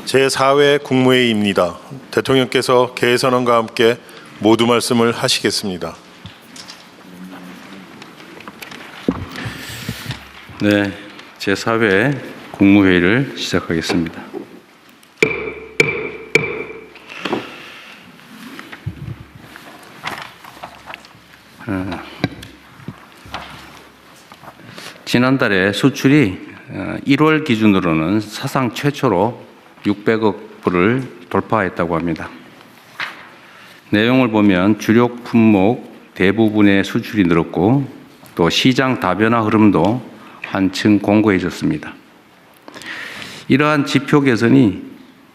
제4회 국무회의입니다. 대통령께서 개회선언과 함께 모두 말씀을 하시겠습니다. 네, 제4회 국무회의를 시작하겠습니다. 지난달에 수출이 1월 기준으로는 사상 최초로 600억 불을 돌파했다고 합니다. 내용을 보면 주력 품목 대부분의 수출이 늘었고 또 시장 다변화 흐름도 한층 공고해졌습니다. 이러한 지표 개선이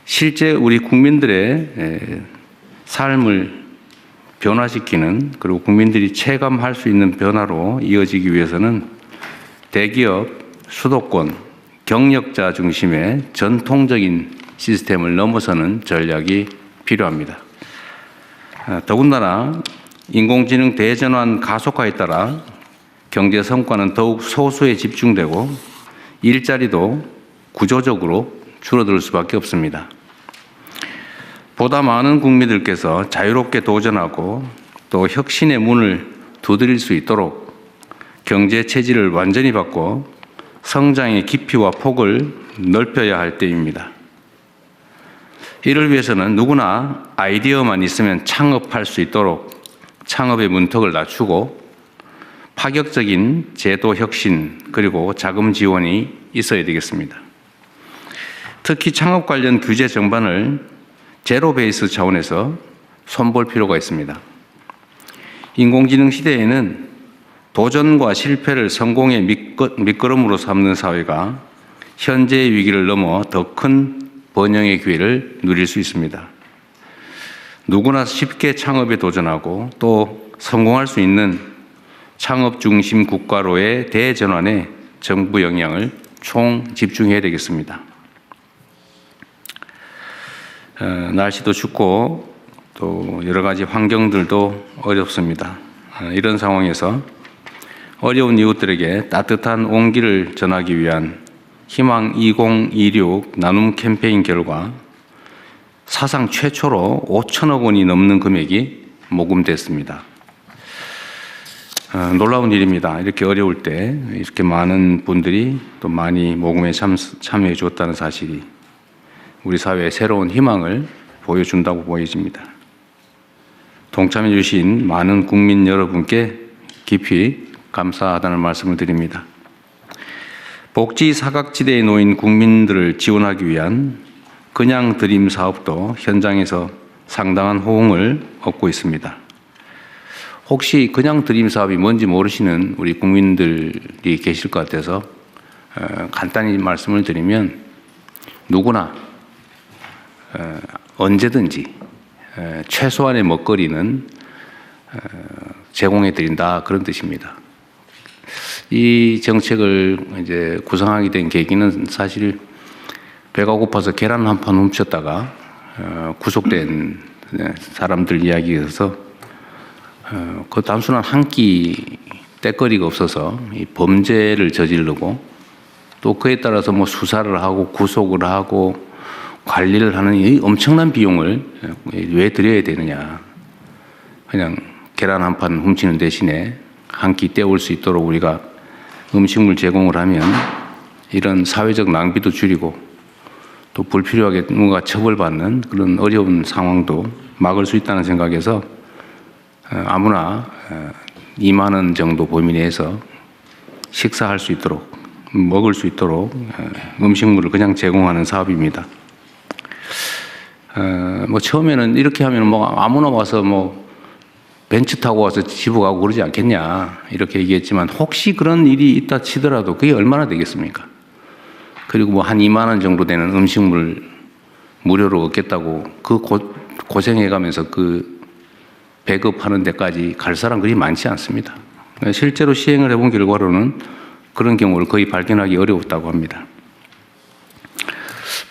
실제 우리 국민들의 삶을 변화시키는, 그리고 국민들이 체감할 수 있는 변화로 이어지기 위해서는 대기업, 수도권, 경력자 중심의 전통적인 시스템을 넘어서는 전략이 필요합니다. 더군다나 인공지능 대전환 가속화에 따라 경제 성과는 더욱 소수에 집중되고 일자리도 구조적으로 줄어들 수밖에 없습니다. 보다 많은 국민들께서 자유롭게 도전하고 또 혁신의 문을 두드릴 수 있도록 경제 체질을 완전히 바꿔 성장의 깊이와 폭을 넓혀야 할 때입니다. 이를 위해서는 누구나 아이디어만 있으면 창업할 수 있도록 창업의 문턱을 낮추고 파격적인 제도 혁신 그리고 자금 지원이 있어야 되겠습니다. 특히 창업 관련 규제 전반을 제로 베이스 차원에서 손볼 필요가 있습니다. 인공지능 시대에는 도전과 실패를 성공의 밑거름으로 삼는 사회가 현재의 위기를 넘어 더 큰 번영의 기회를 누릴 수 있습니다. 누구나 쉽게 창업에 도전하고 또 성공할 수 있는 창업 중심 국가로의 대전환에 정부 역량을 총 집중해야 되겠습니다. 날씨도 춥고 또 여러 가지 환경들도 어렵습니다. 이런 상황에서 어려운 이웃들에게 따뜻한 온기를 전하기 위한 희망 2026 나눔 캠페인 결과 사상 최초로 5천억 원이 넘는 금액이 모금됐습니다. 놀라운 일입니다. 이렇게 어려울 때 이렇게 많은 분들이 또 많이 모금에 참여해 주었다는 사실이 우리 사회에 새로운 희망을 보여준다고 보여집니다. 동참해 주신 많은 국민 여러분께 깊이 감사하다는 말씀을 드립니다. 복지 사각지대에 놓인 국민들을 지원하기 위한 그냥 드림 사업도 현장에서 상당한 호응을 얻고 있습니다. 혹시 그냥 드림 사업이 뭔지 모르시는 우리 국민들이 계실 것 같아서 간단히 말씀을 드리면 누구나 언제든지 최소한의 먹거리는 제공해 드린다, 그런 뜻입니다. 이 정책을 이제 구성하게 된 계기는 사실 배가 고파서 계란 한 판 훔쳤다가 구속된 사람들 이야기여서 그 단순한 한 끼 때거리가 없어서 이 범죄를 저지르고 또 그에 따라서 뭐 수사를 하고 구속을 하고 관리를 하는 이 엄청난 비용을 왜 들여야 되느냐. 그냥 계란 한 판 훔치는 대신에 한 끼 때울 수 있도록 우리가 음식물 제공을 하면 이런 사회적 낭비도 줄이고 또 불필요하게 누군가 처벌받는 그런 어려운 상황도 막을 수 있다는 생각에서 아무나 2만 원 정도 범위 내에서 식사할 수 있도록, 먹을 수 있도록 음식물을 그냥 제공하는 사업입니다. 뭐 처음에는 이렇게 하면 뭐 아무나 와서 뭐 벤츠 타고 와서 집어 가고 그러지 않겠냐 이렇게 얘기했지만 혹시 그런 일이 있다 치더라도 그게 얼마나 되겠습니까? 그리고 뭐 한 2만 원 정도 되는 음식물 무료로 얻겠다고 그 고생해가면서 그 배급하는 데까지 갈 사람 그리 많지 않습니다. 실제로 시행을 해본 결과로는 그런 경우를 거의 발견하기 어려웠다고 합니다.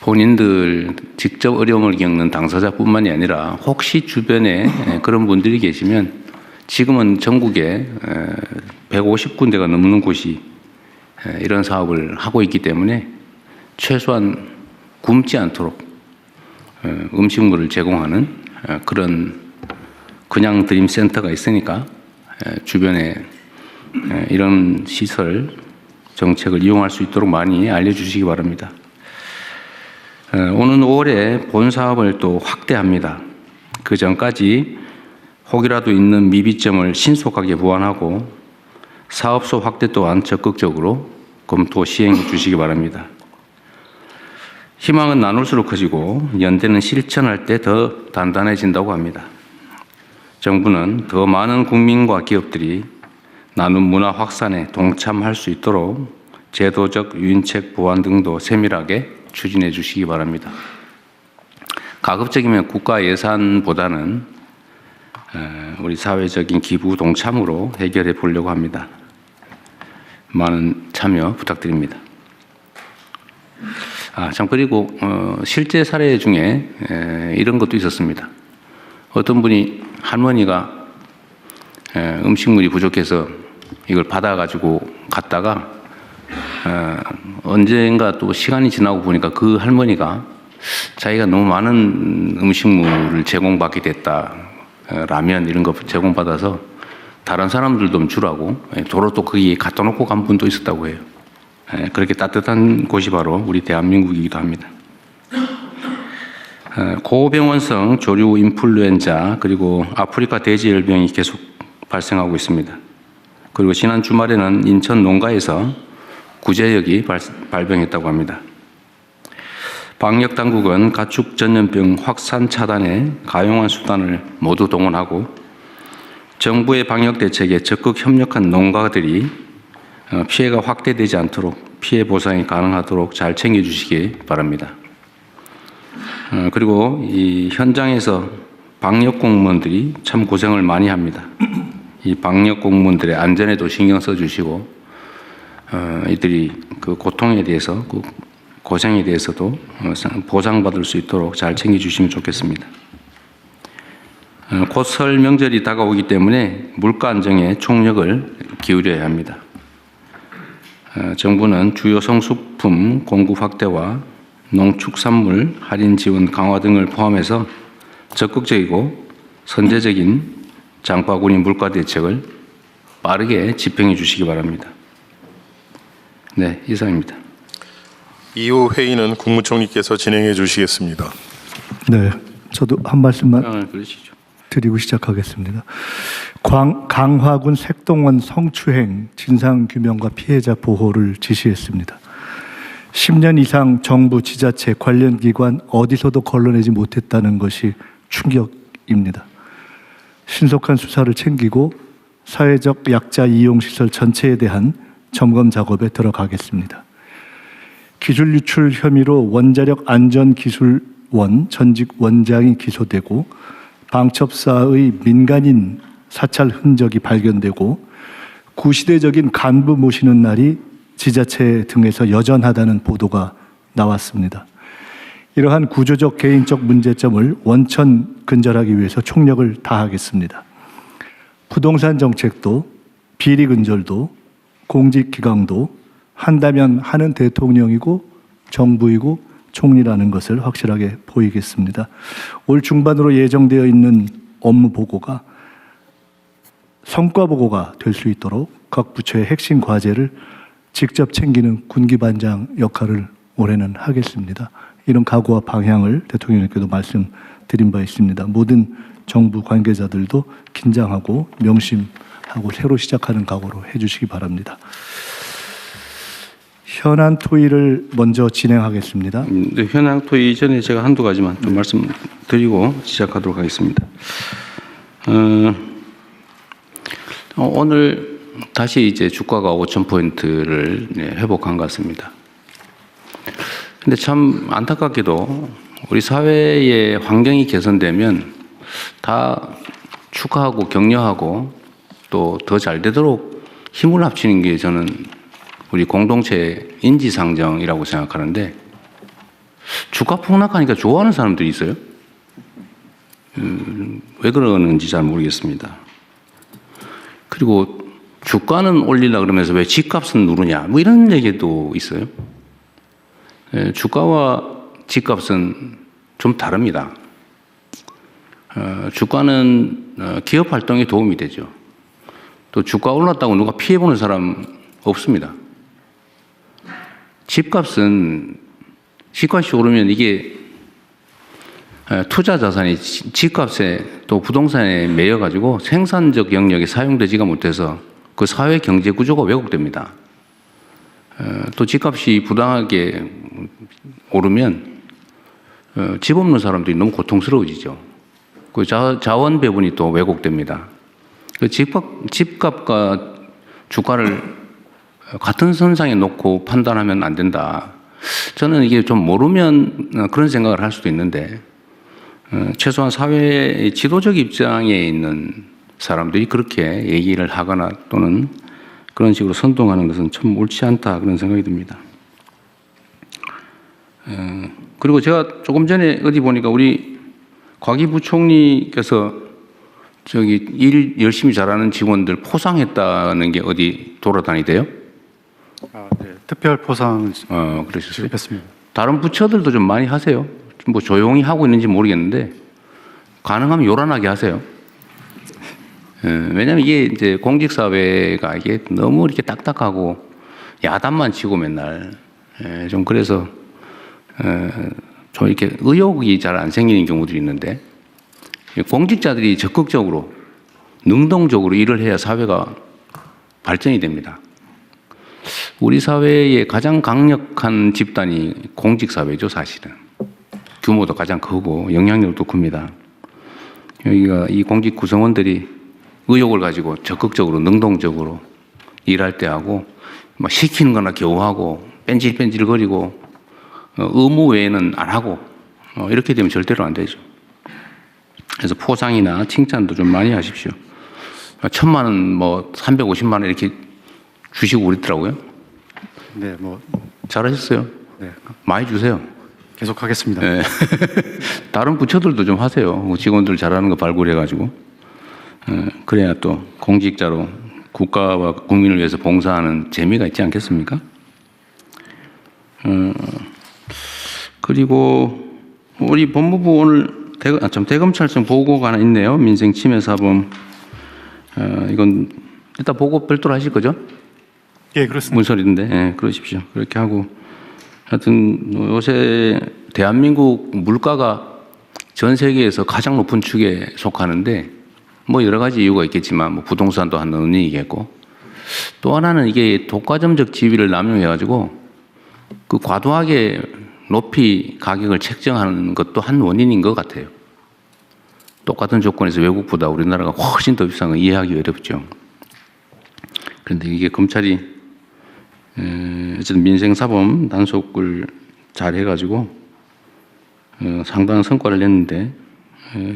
본인들 직접 어려움을 겪는 당사자뿐만이 아니라 혹시 주변에 그런 분들이 계시면 지금은 전국에 150군데가 넘는 곳이 이런 사업을 하고 있기 때문에 최소한 굶지 않도록 음식물을 제공하는 그런 그냥 드림 센터가 있으니까 주변에 이런 시설 정책을 이용할 수 있도록 많이 알려주시기 바랍니다. 오는 5월에 본 사업을 또 확대합니다. 그 전까지 혹이라도 있는 미비점을 신속하게 보완하고 사업소 확대 또한 적극적으로 검토 시행해 주시기 바랍니다. 희망은 나눌수록 커지고 연대는 실천할 때 더 단단해진다고 합니다. 정부는 더 많은 국민과 기업들이 나눔 문화 확산에 동참할 수 있도록 제도적 유인책 보완 등도 세밀하게 추진해 주시기 바랍니다. 가급적이면 국가 예산보다는 우리 사회적인 기부 동참으로 해결해 보려고 합니다. 많은 참여 부탁드립니다. 그리고 실제 사례 중에 이런 것도 있었습니다. 어떤 분이 할머니가 음식물이 부족해서 이걸 받아가지고 갔다가 언젠가 또 시간이 지나고 보니까 그 할머니가 자기가 너무 많은 음식물을 제공받게 됐다. 라면 이런 거 제공받아서 다른 사람들도 좀 주라고 도로 또 거기에 갖다 놓고 간 분도 있었다고 해요. 그렇게 따뜻한 곳이 바로 우리 대한민국이기도 합니다. 고병원성 조류 인플루엔자 그리고 아프리카 돼지열병이 계속 발생하고 있습니다. 그리고 지난 주말에는 인천 농가에서 구제역이 발병했다고 합니다. 방역 당국은 가축 전염병 확산 차단에 가용한 수단을 모두 동원하고 정부의 방역 대책에 적극 협력한 농가들이 피해가 확대되지 않도록 피해 보상이 가능하도록 잘 챙겨주시기 바랍니다. 그리고 이 현장에서 방역 공무원들이 참 고생을 많이 합니다. 이 방역 공무원들의 안전에도 신경 써주시고 이들이 그 고통에 대해서 그 고생에 대해서도 보상받을 수 있도록 잘 챙겨주시면 좋겠습니다. 곧 설 명절이 다가오기 때문에 물가 안정에 총력을 기울여야 합니다. 정부는 주요 성수품 공급 확대와 농축산물 할인 지원 강화 등을 포함해서 적극적이고 선제적인 장바구니 물가 대책을 빠르게 집행해 주시기 바랍니다. 네, 이상입니다. 이후 회의는 국무총리께서 진행해 주시겠습니다. 네, 저도 한 말씀만 그러시죠. 드리고 시작하겠습니다. 강화군 색동원 성추행 진상규명과 피해자 보호를 지시했습니다. 10년 이상 정부, 지자체, 관련 기관 어디서도 걸러내지 못했다는 것이 충격입니다. 신속한 수사를 챙기고 사회적 약자 이용시설 전체에 대한 점검 작업에 들어가겠습니다. 기술 유출 혐의로 원자력 안전기술원 전직 원장이 기소되고 방첩사의 민간인 사찰 흔적이 발견되고 구시대적인 간부 모시는 날이 지자체 등에서 여전하다는 보도가 나왔습니다. 이러한 구조적 개인적 문제점을 원천 근절하기 위해서 총력을 다하겠습니다. 부동산 정책도 비리 근절도 공직기강도 한다면 하는 대통령이고 정부이고 총리라는 것을 확실하게 보이겠습니다. 올 중반으로 예정되어 있는 업무 보고가 성과 보고가 될 수 있도록 각 부처의 핵심 과제를 직접 챙기는 군기반장 역할을 올해는 하겠습니다. 이런 각오와 방향을 대통령님께도 말씀드린 바 있습니다. 모든 정부 관계자들도 긴장하고 명심하고 새로 시작하는 각오로 해주시기 바랍니다. 현안 토의를 먼저 진행하겠습니다. 네, 현안 토의 이전에 제가 한두 가지만 좀 말씀드리고 시작하도록 하겠습니다. 오늘 다시 이제 주가가 5,000포인트를 회복한 것 같습니다. 근데 참 안타깝게도 우리 사회의 환경이 개선되면 다 축하하고 격려하고 또 더 잘 되도록 힘을 합치는 게 저는 우리 공동체 인지상정이라고 생각하는데 주가 폭락하니까 좋아하는 사람들이 있어요. 왜 그러는지 잘 모르겠습니다. 그리고 주가는 올리려고 그러면서 왜 집값은 누르냐 뭐 이런 얘기도 있어요. 주가와 집값은 좀 다릅니다. 주가는 기업 활동에 도움이 되죠. 또 주가 올랐다고 누가 피해보는 사람 없습니다. 집값은 집값이 오르면 이게 투자 자산이 집값에 또 부동산에 매여가지고 생산적 영역에 사용되지가 못해서 그 사회 경제 구조가 왜곡됩니다. 또 집값이 부당하게 오르면 집 없는 사람들이 너무 고통스러워지죠. 그 자원 배분이 또 왜곡됩니다. 그 집값과 주가를 같은 선상에 놓고 판단하면 안 된다. 저는 이게 좀 모르면 그런 생각을 할 수도 있는데 최소한 사회의 지도적 입장에 있는 사람들이 그렇게 얘기를 하거나 또는 그런 식으로 선동하는 것은 참 옳지 않다 그런 생각이 듭니다. 그리고 제가 조금 전에 어디 보니까 우리 곽이 부총리께서 저기 일 열심히 잘하는 직원들 포상했다는 게 어디 돌아다니대요? 네. 특별 포상 그러셨어요? 수립했습니다. 다른 부처들도 좀 많이 하세요. 뭐 조용히 하고 있는지 모르겠는데 가능하면 요란하게 하세요. 왜냐하면 이게 이제 공직사회가 이게 너무 이렇게 딱딱하고 야단만 치고 맨날 좀 그래서 좀 이렇게 의욕이 잘 안 생기는 경우들이 있는데 공직자들이 적극적으로 능동적으로 일을 해야 사회가 발전이 됩니다. 우리 사회의 가장 강력한 집단이 공직사회죠, 사실은. 규모도 가장 크고 영향력도 큽니다. 여기가 이 공직 구성원들이 의욕을 가지고 적극적으로 능동적으로 일할 때 하고 막 시키는 거나 겨우 하고 뺀질뺀질거리고 의무 외에는 안 하고 이렇게 되면 절대로 안 되죠. 그래서 포상이나 칭찬도 좀 많이 하십시오. 1,000만 원, 뭐 350만 원 이렇게 주시고 그랬더라고요. 네, 뭐 잘하셨어요. 네, 많이 주세요. 계속하겠습니다. 네. 다른 부처들도 좀 하세요. 직원들 잘하는 거 발굴해가지고. 그래야 또 공직자로 국가와 국민을 위해서 봉사하는 재미가 있지 않겠습니까? 그리고 우리 법무부 오늘 대검찰청 보고가 하나 있네요. 민생 침해 사범. 이건 일단 보고 별도로 하실 거죠? 예, 그렇습니다. 문서인데, 예, 그러십시오. 그렇게 하고. 하여튼 요새 대한민국 물가가 전 세계에서 가장 높은 축에 속하는데 뭐 여러 가지 이유가 있겠지만 뭐 부동산도 한 원인이겠고 또 하나는 이게 독과점적 지위를 남용해가지고 그 과도하게 높이 가격을 책정하는 것도 한 원인인 것 같아요. 똑같은 조건에서 외국보다 우리나라가 훨씬 더 비싼 건 이해하기 어렵죠. 그런데 이게 검찰이 어쨌든 민생사범 단속을 잘 해가지고 상당한 성과를 냈는데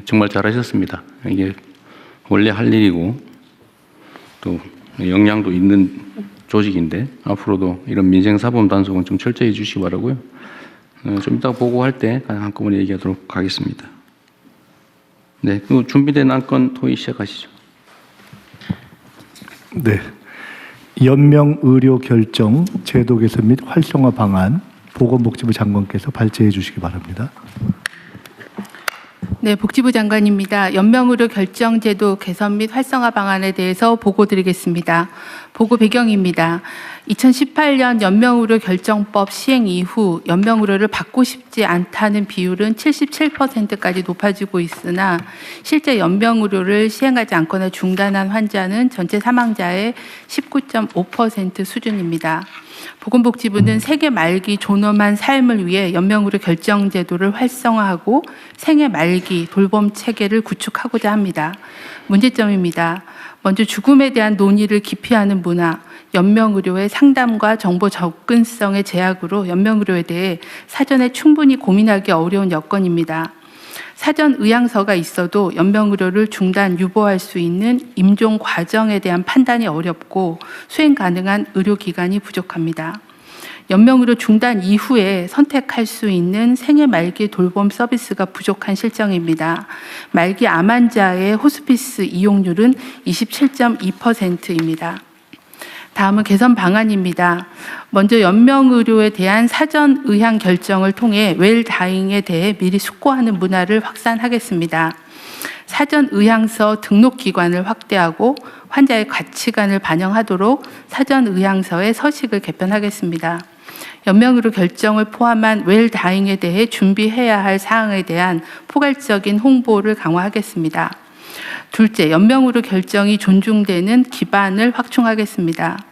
정말 잘하셨습니다. 이게 원래 할 일이고 또 역량도 있는 조직인데 앞으로도 이런 민생사범 단속은 좀 철저히 해주시기 바라고요. 좀 이따 보고할 때 한꺼번에 얘기하도록 하겠습니다. 네, 그 준비된 안건 토의 시작하시죠. 네. 연명 의료 결정 제도 개선 및 활성화 방안 보건복지부 장관께서 발제해 주시기 바랍니다. 네, 복지부 장관입니다. 연명의료 결정제도 개선 및 활성화 방안에 대해서 보고드리겠습니다. 보고 배경입니다. 2018년 연명의료 결정법 시행 이후 연명의료를 받고 싶지 않다는 비율은 77%까지 높아지고 있으나 실제 연명의료를 시행하지 않거나 중단한 환자는 전체 사망자의 19.5% 수준입니다. 보건복지부는 생애 말기 존엄한 삶을 위해 연명의료 결정제도를 활성화하고 생애 말기 돌봄 체계를 구축하고자 합니다. 문제점입니다. 먼저 죽음에 대한 논의를 기피하는 문화, 연명의료의 상담과 정보 접근성의 제약으로 연명의료에 대해 사전에 충분히 고민하기 어려운 여건입니다. 사전 의향서가 있어도 연명의료를 중단, 유보할 수 있는 임종 과정에 대한 판단이 어렵고 수행 가능한 의료기관이 부족합니다. 연명의료 중단 이후에 선택할 수 있는 생애 말기 돌봄 서비스가 부족한 실정입니다. 말기 암 환자의 호스피스 이용률은 27.2%입니다. 다음은 개선 방안입니다. 먼저 연명의료에 대한 사전 의향 결정을 통해 웰다잉에 대해 미리 숙고하는 문화를 확산하겠습니다. 사전 의향서 등록 기관을 확대하고 환자의 가치관을 반영하도록 사전 의향서의 서식을 개편하겠습니다. 연명의료 결정을 포함한 웰다잉에 대해 준비해야 할 사항에 대한 포괄적인 홍보를 강화하겠습니다. 둘째, 연명의료 결정이 존중되는 기반을 확충하겠습니다.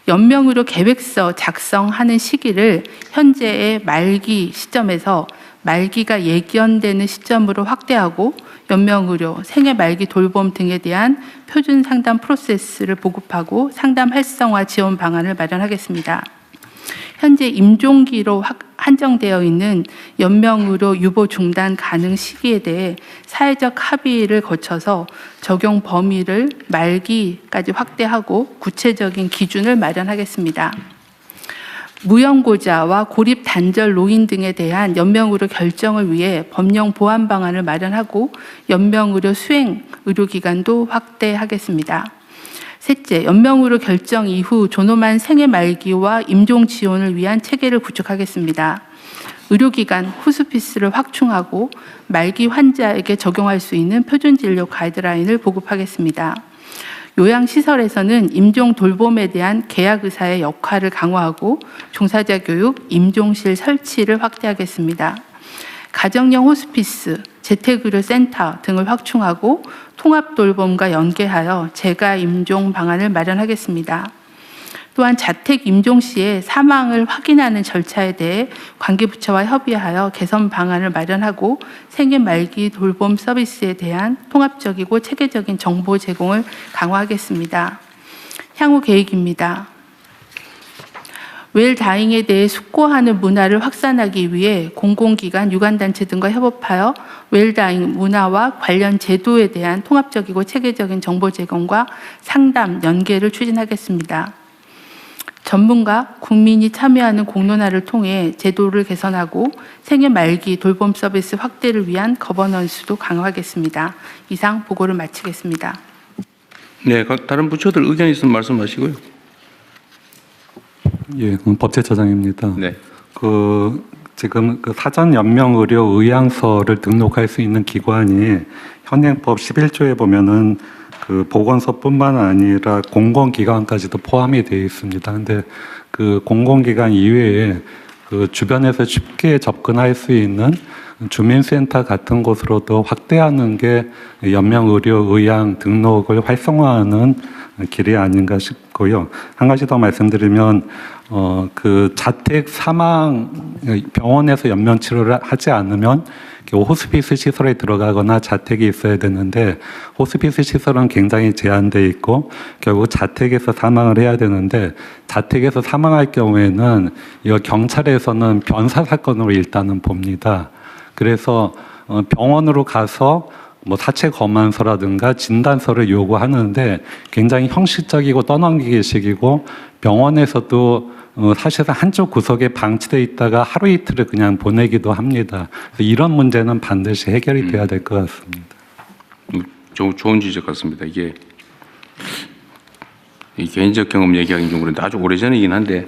연명의료 계획서 작성하는 시기를 현재의 말기 시점에서 말기가 예견되는 시점으로 확대하고 연명의료, 생애 말기 돌봄 등에 대한 표준 상담 프로세스를 보급하고 상담 활성화 지원 방안을 마련하겠습니다. 현재 임종기로 한정되어 있는 연명의료 유보 중단 가능 시기에 대해 사회적 합의를 거쳐서 적용 범위를 말기까지 확대하고 구체적인 기준을 마련하겠습니다. 무연고자와 고립 단절 노인 등에 대한 연명의료 결정을 위해 법령 보완 방안을 마련하고 연명의료 수행 의료기관도 확대하겠습니다. 셋째, 연명의료 결정 이후 존엄한 생애 말기와 임종 지원을 위한 체계를 구축하겠습니다. 의료기관 호스피스를 확충하고 말기 환자에게 적용할 수 있는 표준진료 가이드라인을 보급하겠습니다. 요양시설에서는 임종 돌봄에 대한 계약의사의 역할을 강화하고 종사자 교육, 임종실 설치를 확대하겠습니다. 가정형 호스피스, 재택의료센터 등을 확충하고 통합돌봄과 연계하여 재가 임종 방안을 마련하겠습니다. 또한 자택 임종 시에 사망을 확인하는 절차에 대해 관계부처와 협의하여 개선 방안을 마련하고 생애 말기 돌봄 서비스에 대한 통합적이고 체계적인 정보 제공을 강화하겠습니다. 향후 계획입니다. 웰다잉에 대해 숙고하는 문화를 확산하기 위해 공공기관, 유관단체 등과 협업하여 웰다잉 문화와 관련 제도에 대한 통합적이고 체계적인 정보 제공과 상담, 연계를 추진하겠습니다. 전문가, 국민이 참여하는 공론화를 통해 제도를 개선하고 생애 말기 돌봄 서비스 확대를 위한 거버넌스도 강화하겠습니다. 이상 보고를 마치겠습니다. 네, 다른 부처들 의견 있으면 말씀하시고요. 예, 법제처장입니다. 네. 지금 사전 연명 의료 의향서를 등록할 수 있는 기관이 현행법 11조에 보면은 보건소뿐만 아니라 공공기관까지도 포함이 되어 있습니다. 근데 공공기관 이외에 주변에서 쉽게 접근할 수 있는 주민센터 같은 곳으로도 확대하는 게 연명의료의향 등록을 활성화하는 길이 아닌가 싶고요. 한 가지 더 말씀드리면 자택 사망 병원에서 연명 치료를 하지 않으면 호스피스 시설에 들어가거나 자택이 있어야 되는데 호스피스 시설은 굉장히 제한돼 있고 결국 자택에서 사망을 해야 되는데 자택에서 사망할 경우에는 이거 경찰에서는 변사 사건으로 일단은 봅니다. 그래서 병원으로 가서 사체 검안서라든가 진단서를 요구하는데 굉장히 형식적이고 떠넘기기식이고 병원에서도 사실상 한쪽 구석에 방치돼 있다가 하루 이틀을 그냥 보내기도 합니다. 그래서 이런 문제는 반드시 해결이 돼야 될 것 같습니다. 좋은 지적 같습니다. 이게 개인적 경험 얘기하기는 좀 그런데 아주 오래전이긴 한데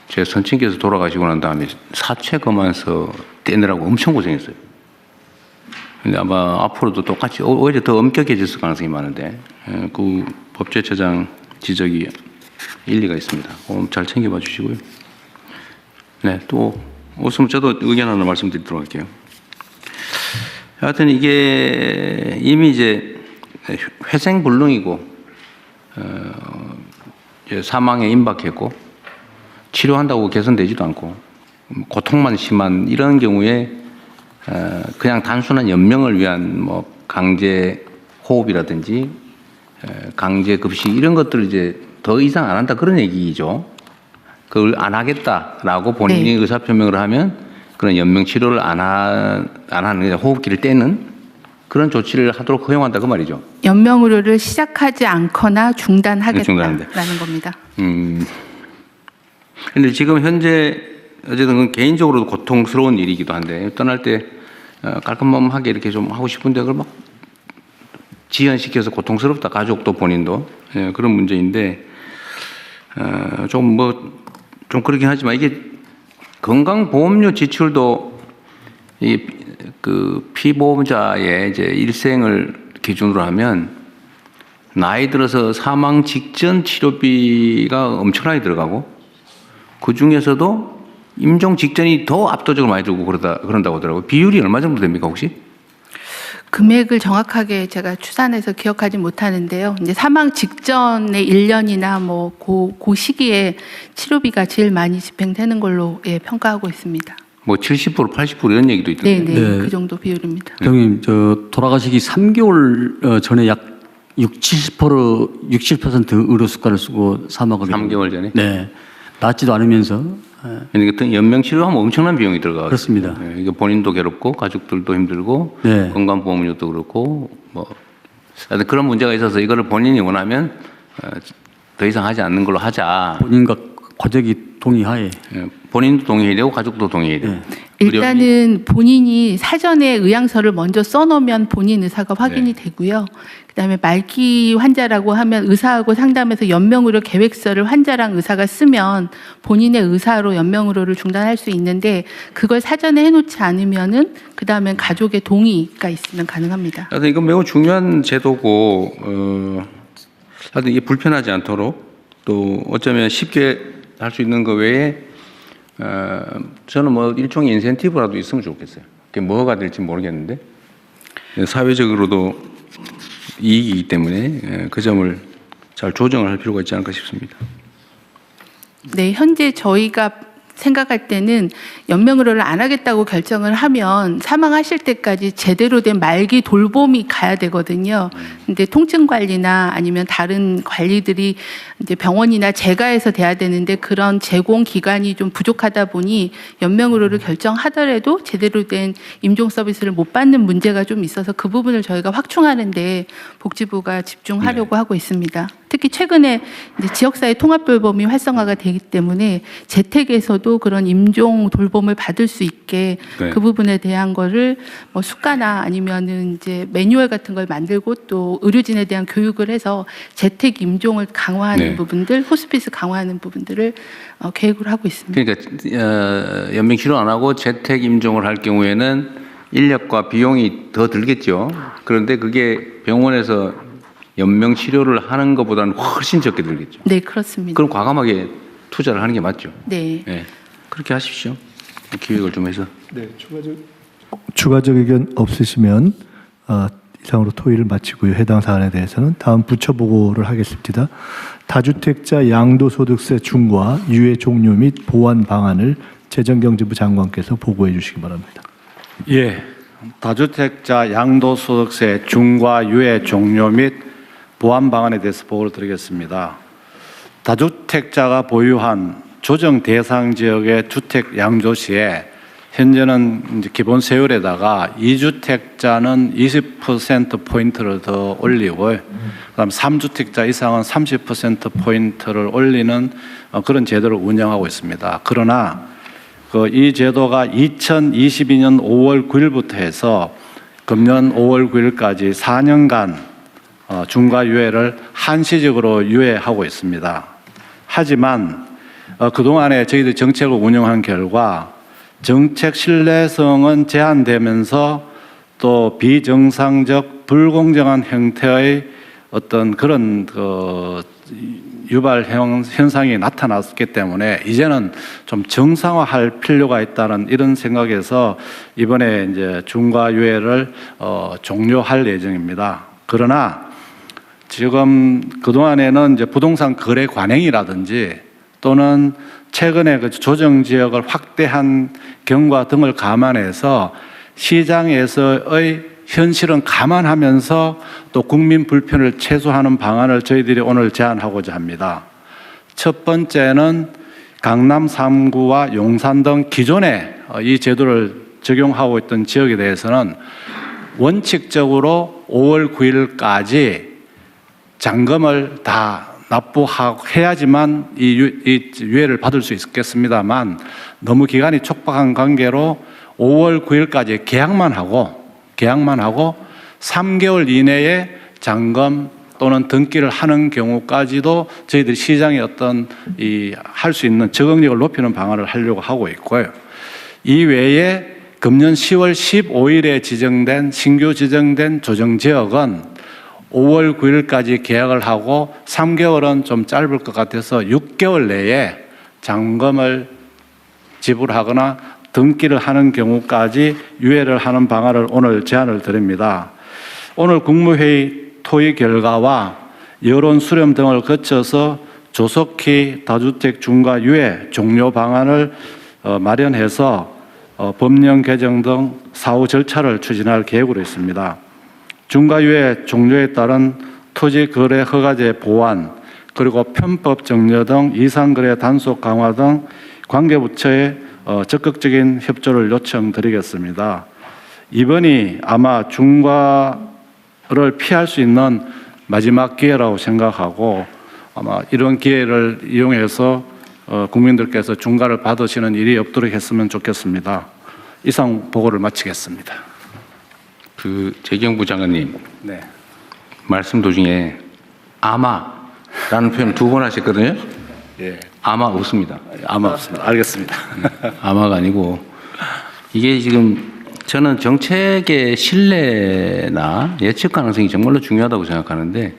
제 선친께서 돌아가시고 난 다음에 사체 검안서 떼느라고 엄청 고생했어요. 근데 아마 앞으로도 똑같이 오히려 더 엄격해질 가능성이 많은데 그 법제처장 지적이 일리가 있습니다. 잘 챙겨봐 주시고요. 네, 또 없으면 저도 의견 하나 말씀드리도록 할게요. 하여튼 이게 이미 이제 회생불능이고 이제 사망에 임박했고 치료한다고 개선되지도 않고 고통만 심한 이런 경우에 그냥 단순한 연명을 위한 강제 호흡이라든지 강제 급식 이런 것들을 이제 더 이상 안 한다 그런 얘기죠. 그걸 안 하겠다라고 본인이 네. 의사표명을 하면 그런 연명 치료를 안 하는 호흡기를 떼는 그런 조치를 하도록 허용한다 그 말이죠. 연명 의료를 시작하지 않거나 중단하겠다라는 중단한대. 겁니다. 근데 지금 현재 어쨌든 개인적으로도 고통스러운 일이기도 한데 떠날 때 깔끔하게 이렇게 좀 하고 싶은데 그걸 막 지연시켜서 고통스럽다 가족도 본인도 그런 문제인데 좀 그렇긴 하지만 이게 건강보험료 지출도 그 피보험자의 이제 일생을 기준으로 하면 나이 들어서 사망 직전 치료비가 엄청나게 들어가고 그 중에서도 임종 직전이 더 압도적으로 많이 들고 그런다고 하더라고요. 비율이 얼마 정도 됩니까 혹시? 금액을 정확하게 제가 추산해서 기억하지 못하는데요. 이제 사망 직전의 1년이나 그 시기에 치료비가 제일 많이 집행되는 걸로 평가하고 있습니다. 뭐 70%, 80% 이런 얘기도 있던데. 네, 네. 그 정도 비율입니다. 경님, 돌아가시기 3개월 전에 약 60% 의료 수가를 쓰고 사망을 3개월 전에? 네. 낫지도 않으면서 그러니까 연명 치료하면 엄청난 비용이 들어가요. 그렇습니다. 이게 본인도 괴롭고 가족들도 힘들고 네. 건강보험료도 그렇고 하여튼 그런 문제가 있어서 이거를 본인이 원하면 더 이상 하지 않는 걸로 하자. 본인과 가족이 동의하에 본인도 동의해야 되고 가족도 동의해야 되고. 일단은 본인이 사전에 의향서를 먼저 써놓으면 본인 의사가 확인이 되고요. 그다음에 말기 환자라고 하면 의사하고 상담해서 연명의료 계획서를 환자랑 의사가 쓰면 본인의 의사로 연명의료를 중단할 수 있는데 그걸 사전에 해놓지 않으면은 그다음엔 가족의 동의가 있으면 가능합니다. 하여튼 이건 매우 중요한 제도고 하여튼 이게 불편하지 않도록 또 어쩌면 쉽게 할 수 있는 거 외에 저는 뭐 일종의 인센티브라도 있으면 좋겠어요. 그게 뭐가 될지 모르겠는데 사회적으로도 이익이기 때문에 그 점을 잘 조정을 할 필요가 있지 않을까 싶습니다. 네, 현재 저희가 생각할 때는 연명의료를 안 하겠다고 결정을 하면 사망하실 때까지 제대로 된 말기 돌봄이 가야 되거든요. 근데 통증 관리나 아니면 다른 관리들이 이제 병원이나 재가에서 돼야 되는데 그런 제공 기관이 좀 부족하다 보니 연명의료를 결정하더라도 제대로 된 임종 서비스를 못 받는 문제가 좀 있어서 그 부분을 저희가 확충하는데 복지부가 집중하려고 하고 있습니다. 특히 최근에 이제 지역사회 통합 돌봄이 활성화가 되기 때문에 재택에서도 그런 임종 돌봄을 받을 수 있게 그 부분에 대한 거를 뭐 수가나 아니면은 이제 매뉴얼 같은 걸 만들고 또 의료진에 대한 교육을 해서 재택 임종을 강화하는 부분들, 호스피스 강화하는 부분들을 계획을 하고 있습니다. 그러니까 연명 치료 안 하고 재택 임종을 할 경우에는 인력과 비용이 더 들겠죠. 그런데 그게 병원에서 연명 치료를 하는 것보다는 훨씬 적게 들겠죠. 네, 그렇습니다. 그럼 과감하게 투자를 하는 게 맞죠. 네. 네. 그렇게 하십시오. 기획을 좀 해서. 네, 추가적 의견 없으시면 이상으로 토의를 마치고요. 해당 사안에 대해서는 다음 부처 보고를 하겠습니다. 다주택자 양도소득세 중과 유예 종료 및 보완 방안을 재정경제부 장관께서 보고해 주시기 바랍니다. 예, 다주택자 양도소득세 중과 유예 종료 및 보완 방안에 대해서 보고를 드리겠습니다. 다주택자가 보유한 조정 대상 지역의 주택 양도 시에 현재는 이제 기본 세율에다가 2주택자는 20% 포인트를 더 올리고, 그다음 3주택자 이상은 30% 포인트를 올리는 그런 제도를 운영하고 있습니다. 그러나 이 제도가 2022년 5월 9일부터 해서 금년 5월 9일까지 4년간 중과 유예를 한시적으로 유예하고 있습니다. 하지만 그동안에 저희들이 정책을 운영한 결과 정책 신뢰성은 제한되면서 또 비정상적 불공정한 형태의 어떤 그런 유발 현상이 나타났기 때문에 이제는 좀 정상화할 필요가 있다는 이런 생각에서 이번에 이제 중과 유예를 종료할 예정입니다. 그러나 지금 그동안에는 이제 부동산 거래 관행이라든지 또는 최근에 그 조정 지역을 확대한 경과 등을 감안해서 시장에서의 현실은 감안하면서 또 국민 불편을 최소화하는 방안을 저희들이 오늘 제안하고자 합니다. 첫 번째는 강남 3구와 용산 등 기존에 이 제도를 적용하고 있던 지역에 대해서는 원칙적으로 5월 9일까지 잔금을 다 납부해야지만 이 유예를 받을 수 있겠습니다만 너무 기간이 촉박한 관계로 5월 9일까지 계약만 하고 3개월 이내에 잔금 또는 등기를 하는 경우까지도 저희들이 시장의 어떤 할 수 있는 적응력을 높이는 방안을 하려고 하고 있고요. 이 외에 금년 10월 15일에 신규 지정된 조정지역은 5월 9일까지 계약을 하고 3개월은 좀 짧을 것 같아서 6개월 내에 잔금을 지불하거나 등기를 하는 경우까지 유예를 하는 방안을 오늘 제안을 드립니다. 오늘 국무회의 토의 결과와 여론 수렴 등을 거쳐서 조속히 다주택 중과 유예 종료 방안을 마련해서 법령 개정 등 사후 절차를 추진할 계획으로 있습니다. 중과유예 종료에 따른 토지거래 허가제 보완, 그리고 편법 정려 등 이상거래 단속 강화 등 관계부처의 적극적인 협조를 요청드리겠습니다. 이번이 아마 중과를 피할 수 있는 마지막 기회라고 생각하고 아마 이런 기회를 이용해서 국민들께서 중과를 받으시는 일이 없도록 했으면 좋겠습니다. 이상 보고를 마치겠습니다. 재경부 장관님 네. 말씀 도중에 아마라는 표현 2번 하셨거든요. 예. 아마 없습니다. 아마 없습니다. 알겠습니다. 아마가 아니고 이게 지금 저는 정책의 신뢰나 예측 가능성이 정말로 중요하다고 생각하는데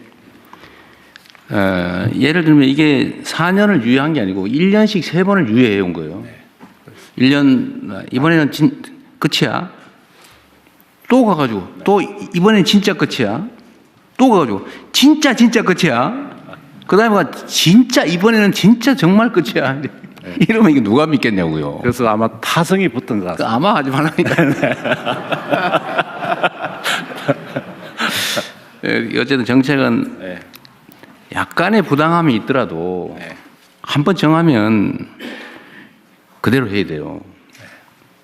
예를 들면 이게 4년을 유예한 게 아니고 1년씩 3번을 유예해 온 거예요. 1년 이번에는 끝이야. 또 가가지고 또 이번엔 진짜 끝이야. 또 가가지고 진짜 끝이야. 그 다음에 진짜 이번에는 진짜 정말 끝이야. 이러면 이게 누가 믿겠냐고요. 그래서 아마 타성이 붙은 것 같습니다. 아마 하지 말라니까. 어쨌든 정책은 약간의 부당함이 있더라도 한번 정하면 그대로 해야 돼요.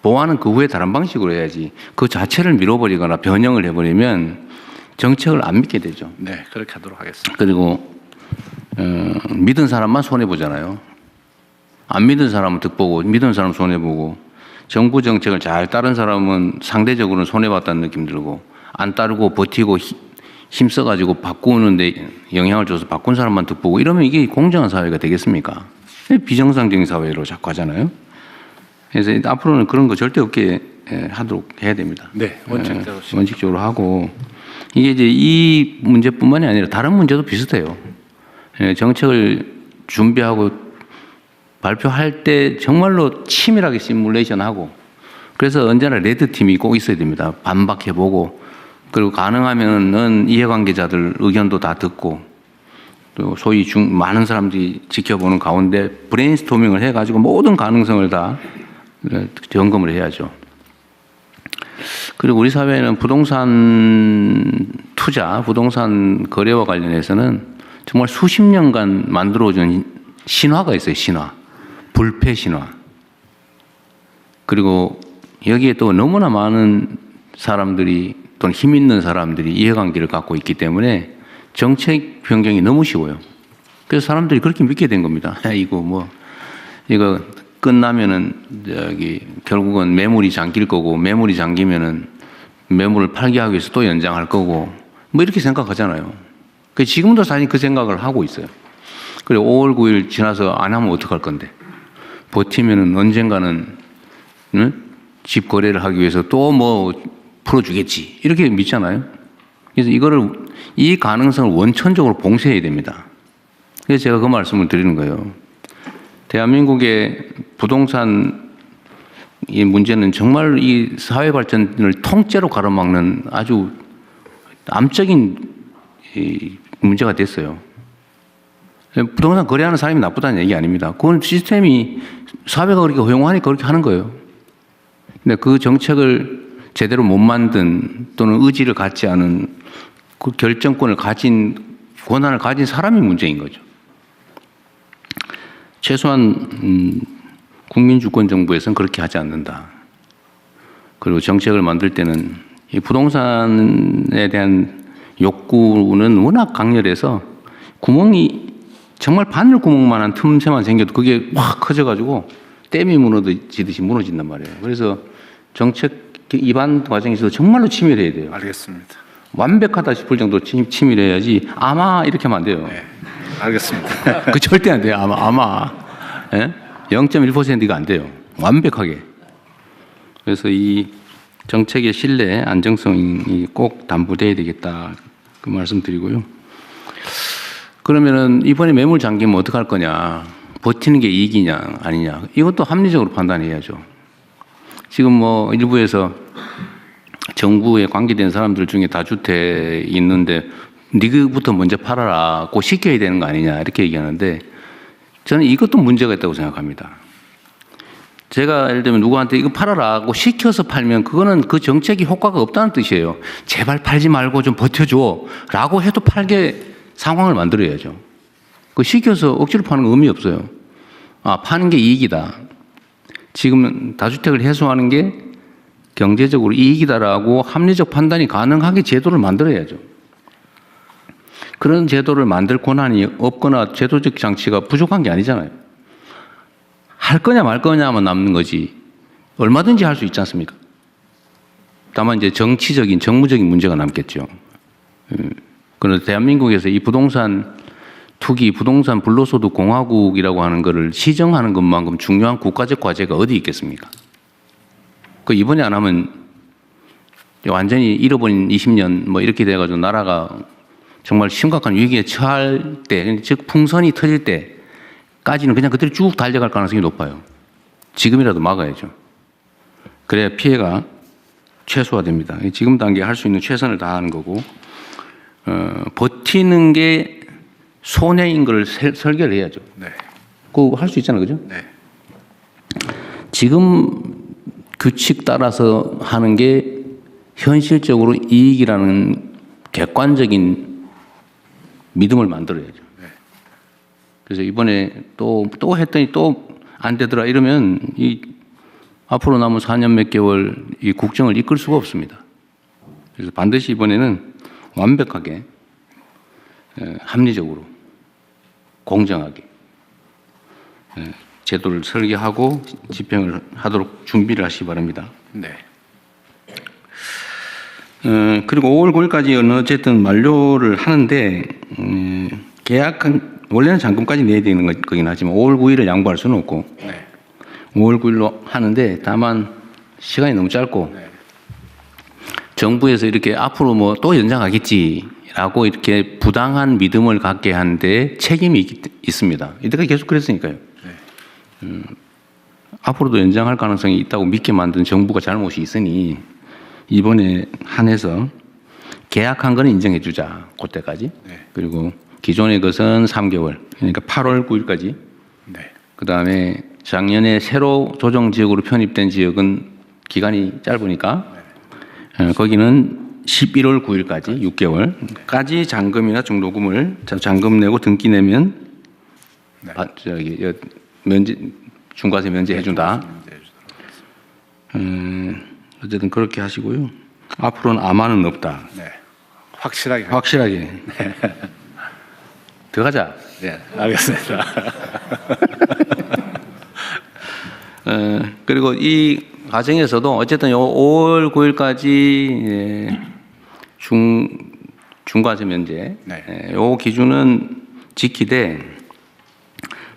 보완은 그 후에 다른 방식으로 해야지. 그 자체를 밀어버리거나 변형을 해버리면 정책을 안 믿게 되죠. 네, 그렇게 하도록 하겠습니다. 그리고 믿은 사람만 손해보잖아요. 안 믿은 사람은 득보고 믿은 사람은 손해보고 정부 정책을 잘 따른 사람은 상대적으로는 손해봤다는 느낌 들고 안 따르고 버티고 힘써가지고 바꾸는데 영향을 줘서 바꾼 사람만 득보고 이러면 이게 공정한 사회가 되겠습니까? 비정상적인 사회로 자꾸 하잖아요. 그래서 앞으로는 그런 거 절대 없게 하도록 해야 됩니다. 네, 원칙대로. 원칙적으로 하고 이게 이제 이 문제뿐만이 아니라 다른 문제도 비슷해요. 정책을 준비하고 발표할 때 정말로 치밀하게 시뮬레이션하고 그래서 언제나 레드팀이 꼭 있어야 됩니다. 반박해보고 그리고 가능하면은 이해관계자들 의견도 다 듣고 또 소위 많은 사람들이 지켜보는 가운데 브레인스토밍을 해가지고 모든 가능성을 다 점검을 해야죠. 그리고 우리 사회는 부동산 투자, 부동산 거래와 관련해서는 정말 수십 년간 만들어준 신화가 있어요. 신화. 불패 신화. 그리고 여기에 또 너무나 많은 사람들이 또는 힘 있는 사람들이 이해관계를 갖고 있기 때문에 정책 변경이 너무 쉬워요. 그래서 사람들이 그렇게 믿게 된 겁니다. 이거 끝나면은 결국은 매물이 잠길 거고 매물이 잠기면은 매물을 팔게 하기 위해서 또 연장할 거고 뭐 이렇게 생각하잖아요. 지금도 사실 그 생각을 하고 있어요. 그리고 5월 9일 지나서 안 하면 어떡할 건데 버티면은 언젠가는 집 거래를 하기 위해서 또 뭐 풀어주겠지 이렇게 믿잖아요. 그래서 이 가능성을 원천적으로 봉쇄해야 됩니다. 그래서 제가 그 말씀을 드리는 거예요. 대한민국의 부동산 이 문제는 정말 이 사회 발전을 통째로 가로막는 아주 암적인 문제가 됐어요. 부동산 거래하는 사람이 나쁘다는 얘기 아닙니다. 그건 시스템이 사회가 그렇게 허용하니까 그렇게 하는 거예요. 근데 그 정책을 제대로 못 만든 또는 의지를 갖지 않은 그 결정권을 권한을 가진 사람이 문제인 거죠. 최소한 국민주권정부에서는 그렇게 하지 않는다. 그리고 정책을 만들 때는 이 부동산에 대한 욕구는 워낙 강렬해서 구멍이 정말 바늘 구멍만한 틈새만 생겨도 그게 확 커져가지고 댐이 무너지듯이 무너진단 말이에요. 그래서 정책 입안 과정에서 정말로 치밀해야 돼요. 알겠습니다. 완벽하다 싶을 정도 치밀해야지 아마 이렇게 하면 안 돼요. 네, 알겠습니다. 그 절대 안 돼요. 아마. 예? 0.1%가 안 돼요. 완벽하게. 그래서 이 정책의 신뢰, 안정성이 꼭 담보돼야 되겠다. 그 말씀 드리고요. 그러면은 이번에 매물 잠기면 어떡할 거냐. 버티는 게 이익이냐, 아니냐. 이것도 합리적으로 판단해야죠. 지금 뭐 일부에서 정부에 관계된 사람들 중에 다주택 있는데 니그부터 먼저 팔아라고 시켜야 되는 거 아니냐 이렇게 얘기하는데 저는 이것도 문제가 있다고 생각합니다. 제가 예를 들면 누구한테 이거 팔아라고 시켜서 팔면 그거는 그 정책이 효과가 없다는 뜻이에요. 제발 팔지 말고 좀 버텨줘 라고 해도 팔게 상황을 만들어야죠. 그 시켜서 억지로 파는 건 의미 없어요. 아, 파는 게 이익이다. 지금 다주택을 해소하는 게 경제적으로 이익이다라고 합리적 판단이 가능하게 제도를 만들어야죠. 그런 제도를 만들 권한이 없거나 제도적 장치가 부족한 게 아니잖아요. 할 거냐 말 거냐만 남는 거지 얼마든지 할 수 있지 않습니까? 다만 이제 정치적인 정무적인 문제가 남겠죠. 그런데 대한민국에서 이 부동산 투기, 부동산 불로소득 공화국이라고 하는 것을 시정하는 것만큼 중요한 국가적 과제가 어디 있겠습니까? 그 이번에 안 하면 완전히 잃어버린 20년 뭐 이렇게 돼가지고 나라가 정말 심각한 위기에 처할 때, 즉 풍선이 터질 때까지는 그냥 그대로 쭉 달려갈 가능성이 높아요. 지금이라도 막아야죠. 그래야 피해가 최소화됩니다. 지금 단계에 할 수 있는 최선을 다하는 거고, 버티는 게 손해인 걸 설계를 해야죠. 네. 그거 할 수 있잖아요, 그죠? 네. 지금 규칙 따라서 하는 게 현실적으로 이익이라는 객관적인 믿음을 만들어야죠. 그래서 이번에 또 했더니 또 안 되더라 이러면 이 앞으로 남은 4년 몇 개월 이 국정을 이끌 수가 없습니다. 그래서 반드시 이번에는 완벽하게 합리적으로 공정하게 제도를 설계하고 집행을 하도록 준비를 하시기 바랍니다. 네. 그리고 5월 9일까지 어쨌든 만료를 하는데 계약한 원래는 잔금까지 내야 되는 거긴 하지만 5월 9일을 양보할 수는 없고 네. 5월 9일로 하는데 다만 시간이 너무 짧고 정부에서 이렇게 앞으로 뭐 또 연장하겠지라고 이렇게 부당한 믿음을 갖게 하는데 책임이 있습니다. 이때까지 계속 그랬으니까요. 앞으로도 연장할 가능성이 있다고 믿게 만든 정부가 잘못이 있으니 이번에 한해서 계약한 거는 인정해 주자. 그때까지. 네. 그리고 기존의 것은 3개월. 그러니까 8월 9일까지. 네. 그다음에 작년에 새로 조정 지역으로 편입된 지역은 기간이 짧으니까 거기는 11월 9일까지 6개월까지 잔금이나 중도금을 잔금 내고 등기 내면 네. 면제 중과세 면제해 준다. 어쨌든 그렇게 하시고요. 앞으로는 아마는 없다. 네. 확실하게. 확실하게. 들어가자. 네. 알겠습니다. 그리고 이 과정에서도 어쨌든 5월 9일까지 중과세 면제 네. 요 기준은 지키되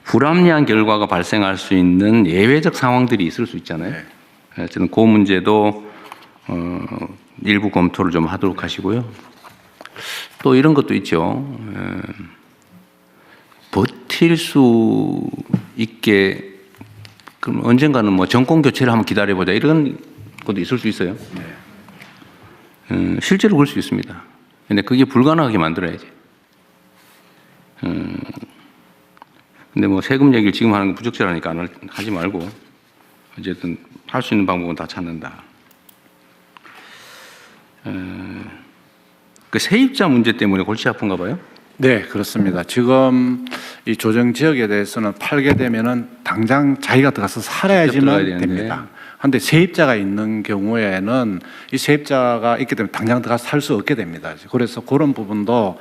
불합리한 결과가 발생할 수 있는 예외적 상황들이 있을 수 있잖아요. 네. 어쨌든 그 문제도 일부 검토를 좀 하도록 하시고요. 또 이런 것도 있죠. 버틸 수 있게 그럼 언젠가는 뭐 정권 교체를 한번 기다려보자 이런 것도 있을 수 있어요. 실제로 그럴 수 있습니다. 근데 그게 불가능하게 만들어야지. 근데 뭐 세금 얘기를 지금 하는 거 부적절하니까 하지 말고 어쨌든 할 수 있는 방법은 다 찾는다. 그 세입자 문제 때문에 골치 아픈가 봐요? 네, 그렇습니다. 지금 이 조정 지역에 대해서는 팔게 되면은 당장 자기가 들어가서 들어가야 살아야지만 되는데. 됩니다. 그런데 세입자가 있는 경우에는 이 세입자가 있기 때문에 당장 들어가서 살 수 없게 됩니다. 그래서 그런 부분도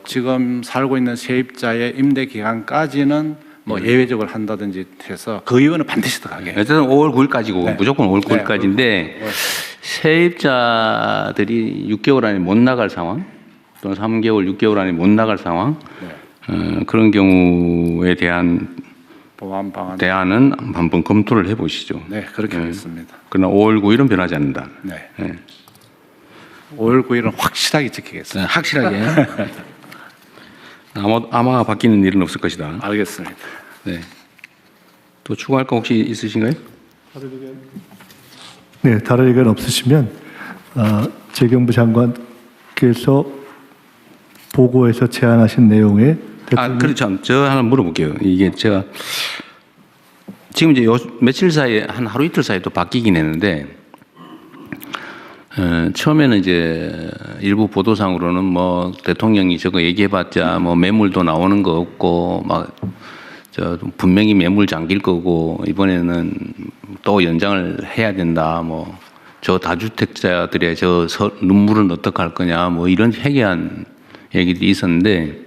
지금 살고 있는 세입자의 임대 기간까지는 뭐 예외적으로 한다든지 해서 그 이유는 반드시 들어가게. 어쨌든 5월 9일까지고 네. 무조건 5월 네. 9일까지인데 세입자들이 6개월 안에 못 나갈 상황 또는 3개월, 6개월 안에 못 나갈 상황 그런 경우에 대한 보완 방안. 대안은 한번 검토를 해보시죠. 네, 그렇게 하겠습니다. 그러나 5월 9일은 변하지 않는다. 네. 네. 5월 9일은 확실하게 지키겠습니다. 확실하게. 아마 바뀌는 일은 없을 것이다. 알겠습니다. 네. 또 추가할 거 혹시 있으신가요? 네, 다른 의견 없으시면 재경부 장관께서 보고에서 제안하신 내용에 그렇죠. 저 하나 물어볼게요. 이게 제가 지금 이제 며칠 사이에 한 하루 이틀 사이에 또 바뀌긴 했는데 처음에는 이제 일부 보도상으로는 뭐 대통령이 저거 얘기해봤자 뭐 매물도 나오는 거 없고 막 저 분명히 매물 잠길 거고 이번에는 또 연장을 해야 된다 뭐 저 다주택자들의 저 눈물은 어떻게 할 거냐 뭐 이런 회개한 얘기들이 있었는데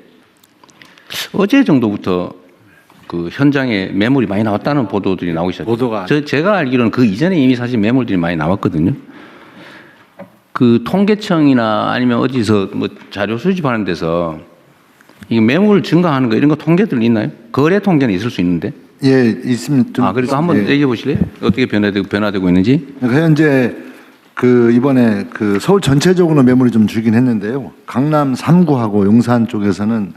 어제 정도부터 그 현장에 매물이 많이 나왔다는 보도들이 나오기 시작했어요. 보도가 제가 알기로는 그 이전에 이미 사실 매물들이 많이 나왔거든요. 그 통계청이나 아니면 어디서 뭐 자료 수집하는 데서 이 매물 증가하는 거 이런 거 통계들 있나요? 거래 통계는 있을 수 있는데. 예, 있습니다. 그리고 한번 얘기해 보실래요? 어떻게 변화되고 있는지? 그러니까 현재 그 이번에 그 서울 전체적으로 매물이 좀 줄긴 했는데요. 강남 3구하고 용산 쪽에서는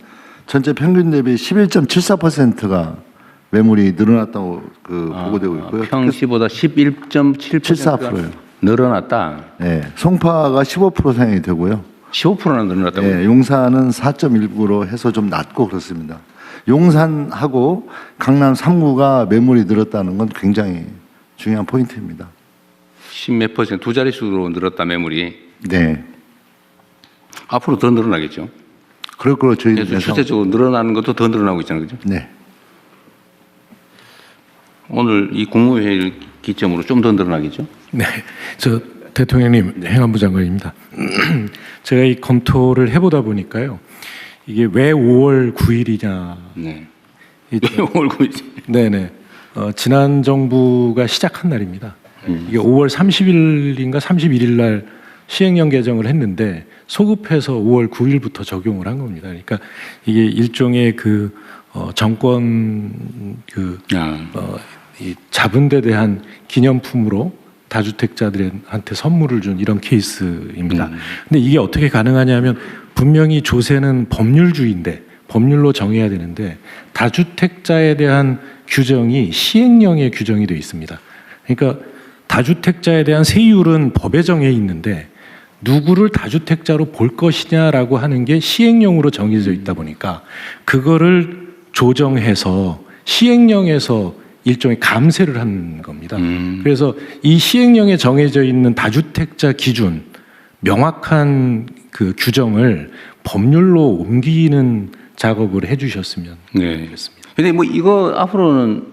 전체 평균 대비 11.74%가 매물이 늘어났다고 보고되고 있고요. 평시보다 11.7%가 74%예요. 늘어났다. 네, 송파가 15% 상향이 되고요. 15%나 늘어났다고. 네, 용산은 4.19로 해서 좀 낮고 그렇습니다. 용산하고 강남 3구가 매물이 늘었다는 건 굉장히 중요한 포인트입니다. 10몇 %, 두 자릿수로 늘었다 매물이. 네, 앞으로 더 늘어나겠죠. 그럴 거로 저희들 그래서 실제적으로 늘어나는 것도 더 늘어나고 있잖아요, 그죠? 네, 오늘 이 국무회의를 기점으로 좀 더 늘어나겠죠. 네, 저 대통령님 행안부 장관입니다. 제가 이 검토를 해보다 보니까요, 이게 왜 5월 9일이냐? 네. 왜 5월 9일? 네네. 지난 정부가 시작한 날입니다. 이게 5월 30일인가 31일 날 시행령 개정을 했는데 소급해서 5월 9일부터 적용을 한 겁니다. 그러니까 이게 일종의 그 정권 이 잡은 데 대한 기념품으로 다주택자들한테 선물을 준 이런 케이스입니다. 근데 이게 어떻게 가능하냐면 분명히 조세는 법률주의인데 법률로 정해야 되는데 다주택자에 대한 규정이 시행령에 규정이 되어 있습니다. 그러니까 다주택자에 대한 세율은 법에 정해 있는데 누구를 다주택자로 볼 것이냐라고 하는 게 시행령으로 정해져 있다 보니까 그거를 조정해서 시행령에서 일종의 감세를 한 겁니다. 그래서 이 시행령에 정해져 있는 다주택자 기준 명확한 그 규정을 법률로 옮기는 작업을 해주셨으면 좋겠습니다. 근데 뭐 이거 앞으로는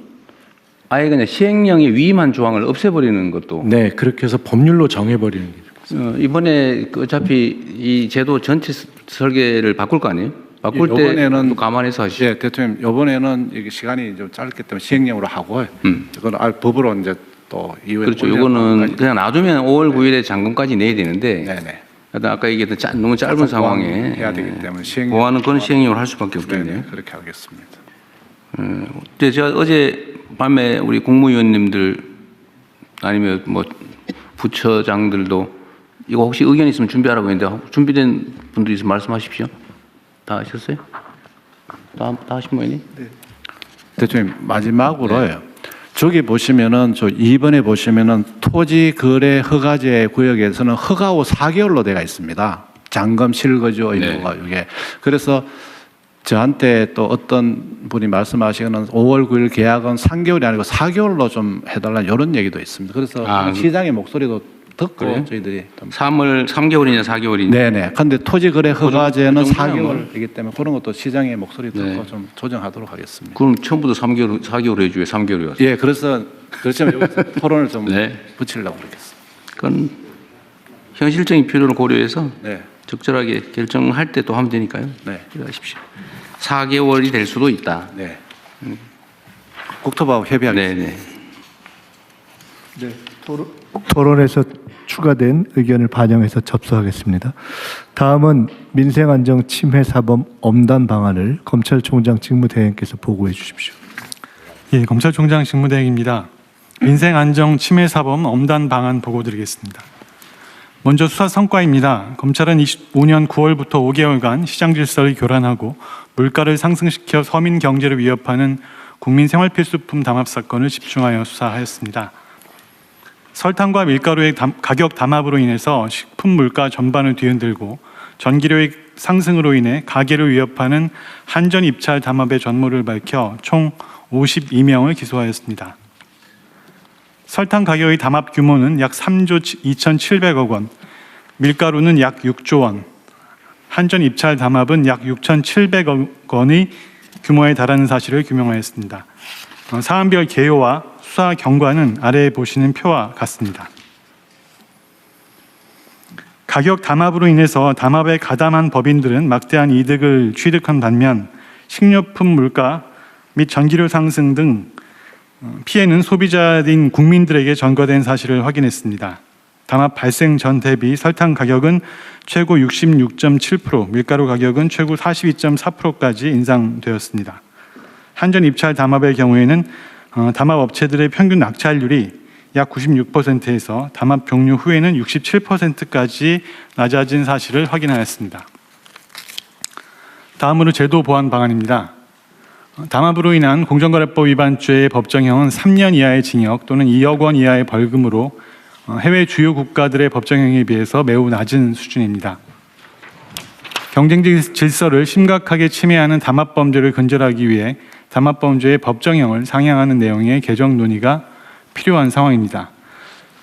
아예 그냥 시행령에 위임한 조항을 없애버리는 것도. 네, 그렇게 해서 법률로 정해버리는 게 좋겠습니다. 이번에 어차피 이 제도 전체 설계를 바꿀 거 아니에요? 바꿀 때 이번에는 감안해서 하시죠. 예, 대통령 이번에는 이게 시간이 좀 짧기 때문에 시행령으로 하고 이건 법으로 이제 또 이후에 그렇죠. 이거는 그냥 놔두면 5월 9일에 잔금까지 내야 되는데. 네네. 하여튼 아까 얘기했던 너무 짧은 상황에 해야 되기 때문에 시행령 보완은 그건 시행령으로 할 수밖에 없겠네요. 네네, 그렇게 하겠습니다. 근데 제가 어제 밤에 우리 국무위원님들 아니면 뭐 부처장들도 이거 혹시 의견 있으면 준비하라고 했는데 준비된 분들 있으면 말씀하십시오. 다 하셨어요? 다 하신 모양이네? 대통령 마지막으로요. 저기 보시면은 저 2번에 보시면은 토지 거래 허가제 구역에서는 허가 후 4개월로 돼가 있습니다. 잔금 실거주 의무가 이게 그래서 저한테 또 어떤 분이 말씀하시기는 5월 9일 계약은 3개월이 아니고 4개월로 좀 해달라 이런 얘기도 있습니다. 그래서 시장의 목소리도 듣고 그래요? 저희들이 좀 3개월이냐 4개월이냐. 네네. 근데 토지 거래 허가제는 그 정도면 4개월이기 때문에 그런 것도 시장의 목소리 듣고 좀 조정하도록 하겠습니다. 그럼 처음부터 4개월 해주에 3개월이 왔어요. 예, 그래서 그렇지만 여기서 토론을 좀 네. 붙이려고 그러겠습니다. 그건 현실적인 필요를 고려해서 네. 적절하게 결정할 때 또 하면 되니까요. 네. 기대하십시오. 4개월이 될 수도 있다. 네. 국토부하고 협의하겠습니다. 네네. 네, 토론. 토론에서 추가된 의견을 반영해서 접수하겠습니다. 다음은 민생안정 침해 사범 엄단 방안을 검찰총장 직무대행께서 보고해 주십시오. 예, 검찰총장 직무대행입니다. 민생안정 침해 사범 엄단 방안 보고 드리겠습니다. 먼저 수사 성과입니다. 검찰은 25년 9월부터 5개월간 시장 질서를 교란하고 물가를 상승시켜 서민 경제를 위협하는 국민 생활필수품 담합 사건을 집중하여 수사하였습니다. 설탕과 밀가루의 가격 담합으로 인해서 식품 물가 전반을 뒤흔들고 전기료의 상승으로 인해 가게를 위협하는 한전 입찰 담합의 전모를 밝혀 총 52명을 기소하였습니다. 설탕 가격의 담합 규모는 약 3조 2,700억 원, 밀가루는 약 6조 원, 한전 입찰 담합은 약 6,700억 원의 규모에 달하는 사실을 규명하였습니다. 사안별 개요와 수사 경과는 아래에 보시는 표와 같습니다. 가격 담합으로 인해서 담합에 가담한 법인들은 막대한 이득을 취득한 반면 식료품 물가 및 전기료 상승 등 피해는 소비자인 국민들에게 전가된 사실을 확인했습니다. 담합 발생 전 대비 설탕 가격은 최고 66.7%, 밀가루 가격은 최고 42.4%까지 인상되었습니다. 한전 입찰 담합의 경우에는 담합 업체들의 평균 낙찰률이 약 96%에서 담합 종료 후에는 67%까지 낮아진 사실을 확인하였습니다. 다음으로 제도 보완 방안입니다. 담합으로 인한 공정거래법 위반죄의 법정형은 3년 이하의 징역 또는 2억 원 이하의 벌금으로 해외 주요 국가들의 법정형에 비해서 매우 낮은 수준입니다. 경쟁 질서를 심각하게 침해하는 담합범죄를 근절하기 위해 담합범죄의 법정형을 상향하는 내용의 개정 논의가 필요한 상황입니다.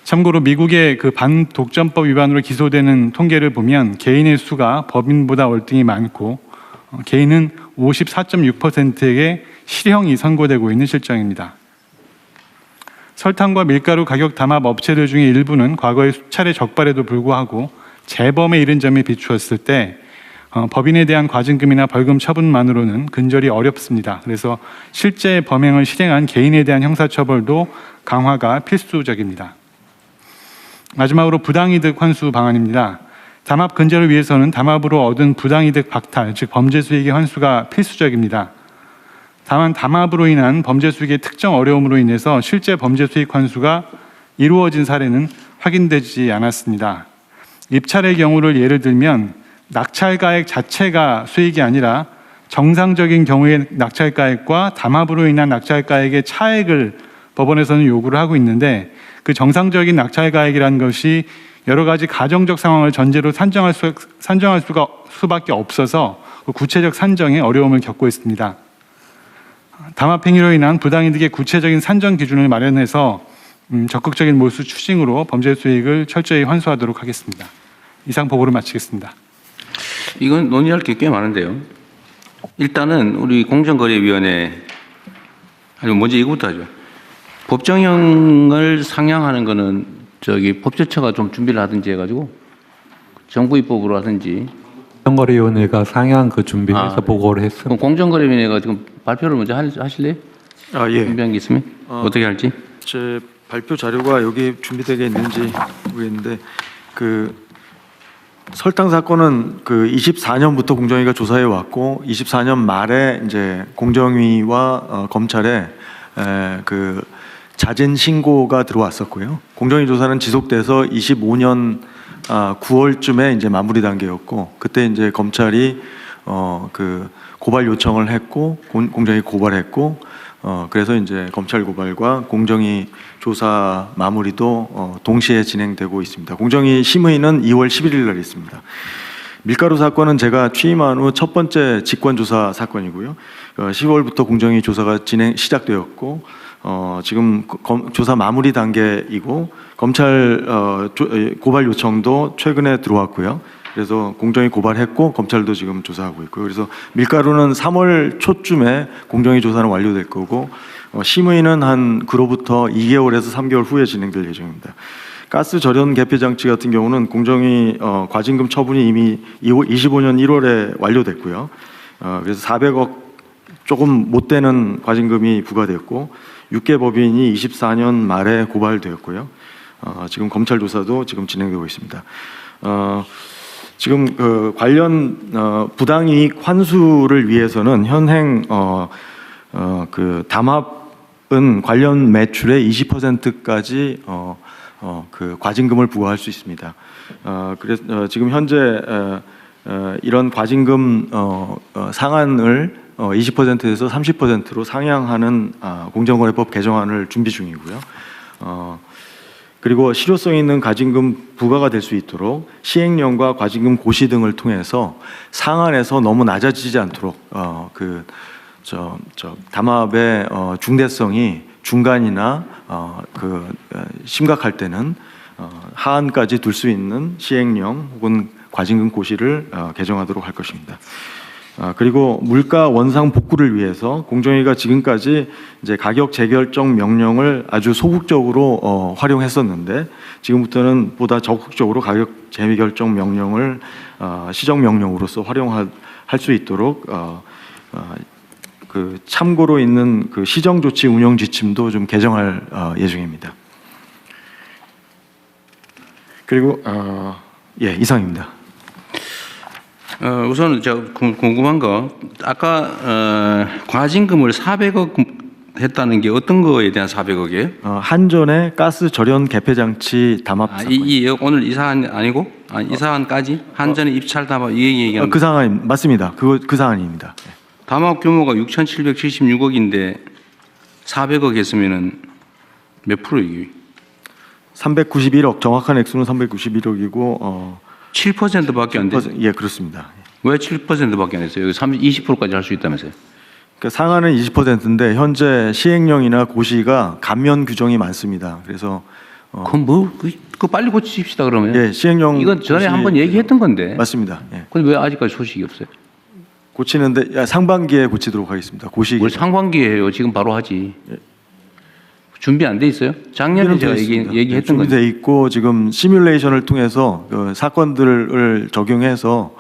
참고로 미국의 그 반독점법 위반으로 기소되는 통계를 보면 개인의 수가 법인보다 월등히 많고 개인은 54.6%에게 실형이 선고되고 있는 실정입니다. 설탕과 밀가루 가격 담합 업체들 중에 일부는 과거에 수차례 적발에도 불구하고 재범에 이른 점에 비추었을 때 법인에 대한 과징금이나 벌금 처분만으로는 근절이 어렵습니다. 그래서 실제 범행을 실행한 개인에 대한 형사처벌도 강화가 필수적입니다. 마지막으로 부당이득 환수 방안입니다. 담합 근절을 위해서는 담합으로 얻은 부당이득 박탈, 즉 범죄 수익의 환수가 필수적입니다. 다만 담합으로 인한 범죄 수익의 특정 어려움으로 인해서 실제 범죄 수익 환수가 이루어진 사례는 확인되지 않았습니다. 입찰의 경우를 예를 들면 낙찰가액 자체가 수익이 아니라 정상적인 경우의 낙찰가액과 담합으로 인한 낙찰가액의 차액을 법원에서는 요구를 하고 있는데 그 정상적인 낙찰가액이라는 것이 여러 가지 가정적 상황을 전제로 산정할 수밖에 없어서 구체적 산정에 어려움을 겪고 있습니다. 담합 행위로 인한 부당이득의 구체적인 산정 기준을 마련해서 적극적인 몰수 추징으로 범죄 수익을 철저히 환수하도록 하겠습니다. 이상 보고를 마치겠습니다. 이건 논의할 게 꽤 많은데요. 일단은 우리 공정거래위원회 먼저 이거부터 하죠. 법정형을 상향하는 거는 법제처가 좀 준비를 하든지 해가지고 정부 입법으로 하든지. 공정거래위원회가 상향 준비해서 보고를 했습니다. 그럼 공정거래위원회가 지금 발표를 먼저 하실래요? 예. 준비한 게 있으면 어떻게 할지? 제 발표 자료가 여기 준비되어 있는지 모르겠는데 설탕 사건은 24년부터 공정위가 조사해 왔고 24년 말에 이제 공정위와 검찰에 자진 신고가 들어왔었고요. 공정위 조사는 지속돼서 25년 9월쯤에 이제 마무리 단계였고 그때 이제 검찰이 고발 요청을 했고 공정위 고발했고 그래서 이제 검찰 고발과 공정위 조사 마무리도 동시에 진행되고 있습니다. 공정위 심의는 2월 11일 날 있습니다. 밀가루 사건은 제가 취임한 후 첫 번째 직권조사 사건이고요. 10월부터 공정위 조사가 시작되었고 지금 조사 마무리 단계이고 검찰 고발 요청도 최근에 들어왔고요. 그래서 공정위 고발했고 검찰도 지금 조사하고 있고요. 그래서 밀가루는 3월 초쯤에 공정위 조사는 완료될 거고 심의는 그로부터 2개월에서 3개월 후에 진행될 예정입니다. 가스 절연 개폐 장치 같은 경우는 공정위 과징금 처분이 이미 25년 1월에 완료됐고요. 그래서 400억 조금 못 되는 과징금이 부과됐고 6개 법인이 24년 말에 고발되었고요. 지금 검찰 조사도 지금 진행되고 있습니다. 지금 그 관련 부당이익 환수를 위해서는 현행 그 담합은 관련 매출의 20%까지 그 과징금을 부과할 수 있습니다. 그래서 지금 현재 이런 과징금 상한을 20%에서 30%로 상향하는 공정거래법 개정안을 준비 중이고요. 그리고 실효성 있는 과징금 부과가 될 수 있도록 시행령과 과징금 고시 등을 통해서 상한에서 너무 낮아지지 않도록 담합의 중대성이 중간이나 심각할 때는 하한까지 둘 수 있는 시행령 혹은 과징금 고시를 개정하도록 할 것입니다. 그리고 물가 원상 복구를 위해서 공정위가 지금까지 이제 가격 재결정 명령을 아주 소극적으로 활용했었는데 지금부터는 보다 적극적으로 가격 재결정 명령을 시정 명령으로서 활용할 수 있도록 그 참고로 있는 그 시정 조치 운영 지침도 좀 개정할 예정입니다. 그리고 이상입니다. 우선 제가 궁금한 거 아까 과징금을 400억 했다는 게 어떤 거에 대한 400억이에요? 한전의 가스 절연 개폐 장치 담합 사건. 오늘 이 사안 아니고 이 사안까지 한전의 입찰 담합 이 얘기하는 그 사안 맞습니다. 그 사안입니다. 담합 규모가 6,776억인데 400억 했으면은 몇 프로 이게? 391억 정확한 액수는 391억이고 7%밖에 안 돼. 예, 그렇습니다. 왜 7%밖에 안 했어요? 여기 20%까지 할 수 있다면서요? 그러니까 상한은 20%인데 현재 시행령이나 고시가 감면 규정이 많습니다. 그래서 그럼 그거 빨리 고치십시다 그러면. 예, 시행령 이건 전에 한번 얘기했던 건데. 맞습니다. 예. 근데 왜 아직까지 소식이 없어요? 고치는데 상반기에 고치도록 하겠습니다. 고시. 뭘 상반기에 해요? 지금 바로 하지. 예. 준비 안 돼 있어요? 작년에 제가 얘기했던 건데. 준비돼 있고 지금 시뮬레이션을 통해서 그 사건들을 적용해서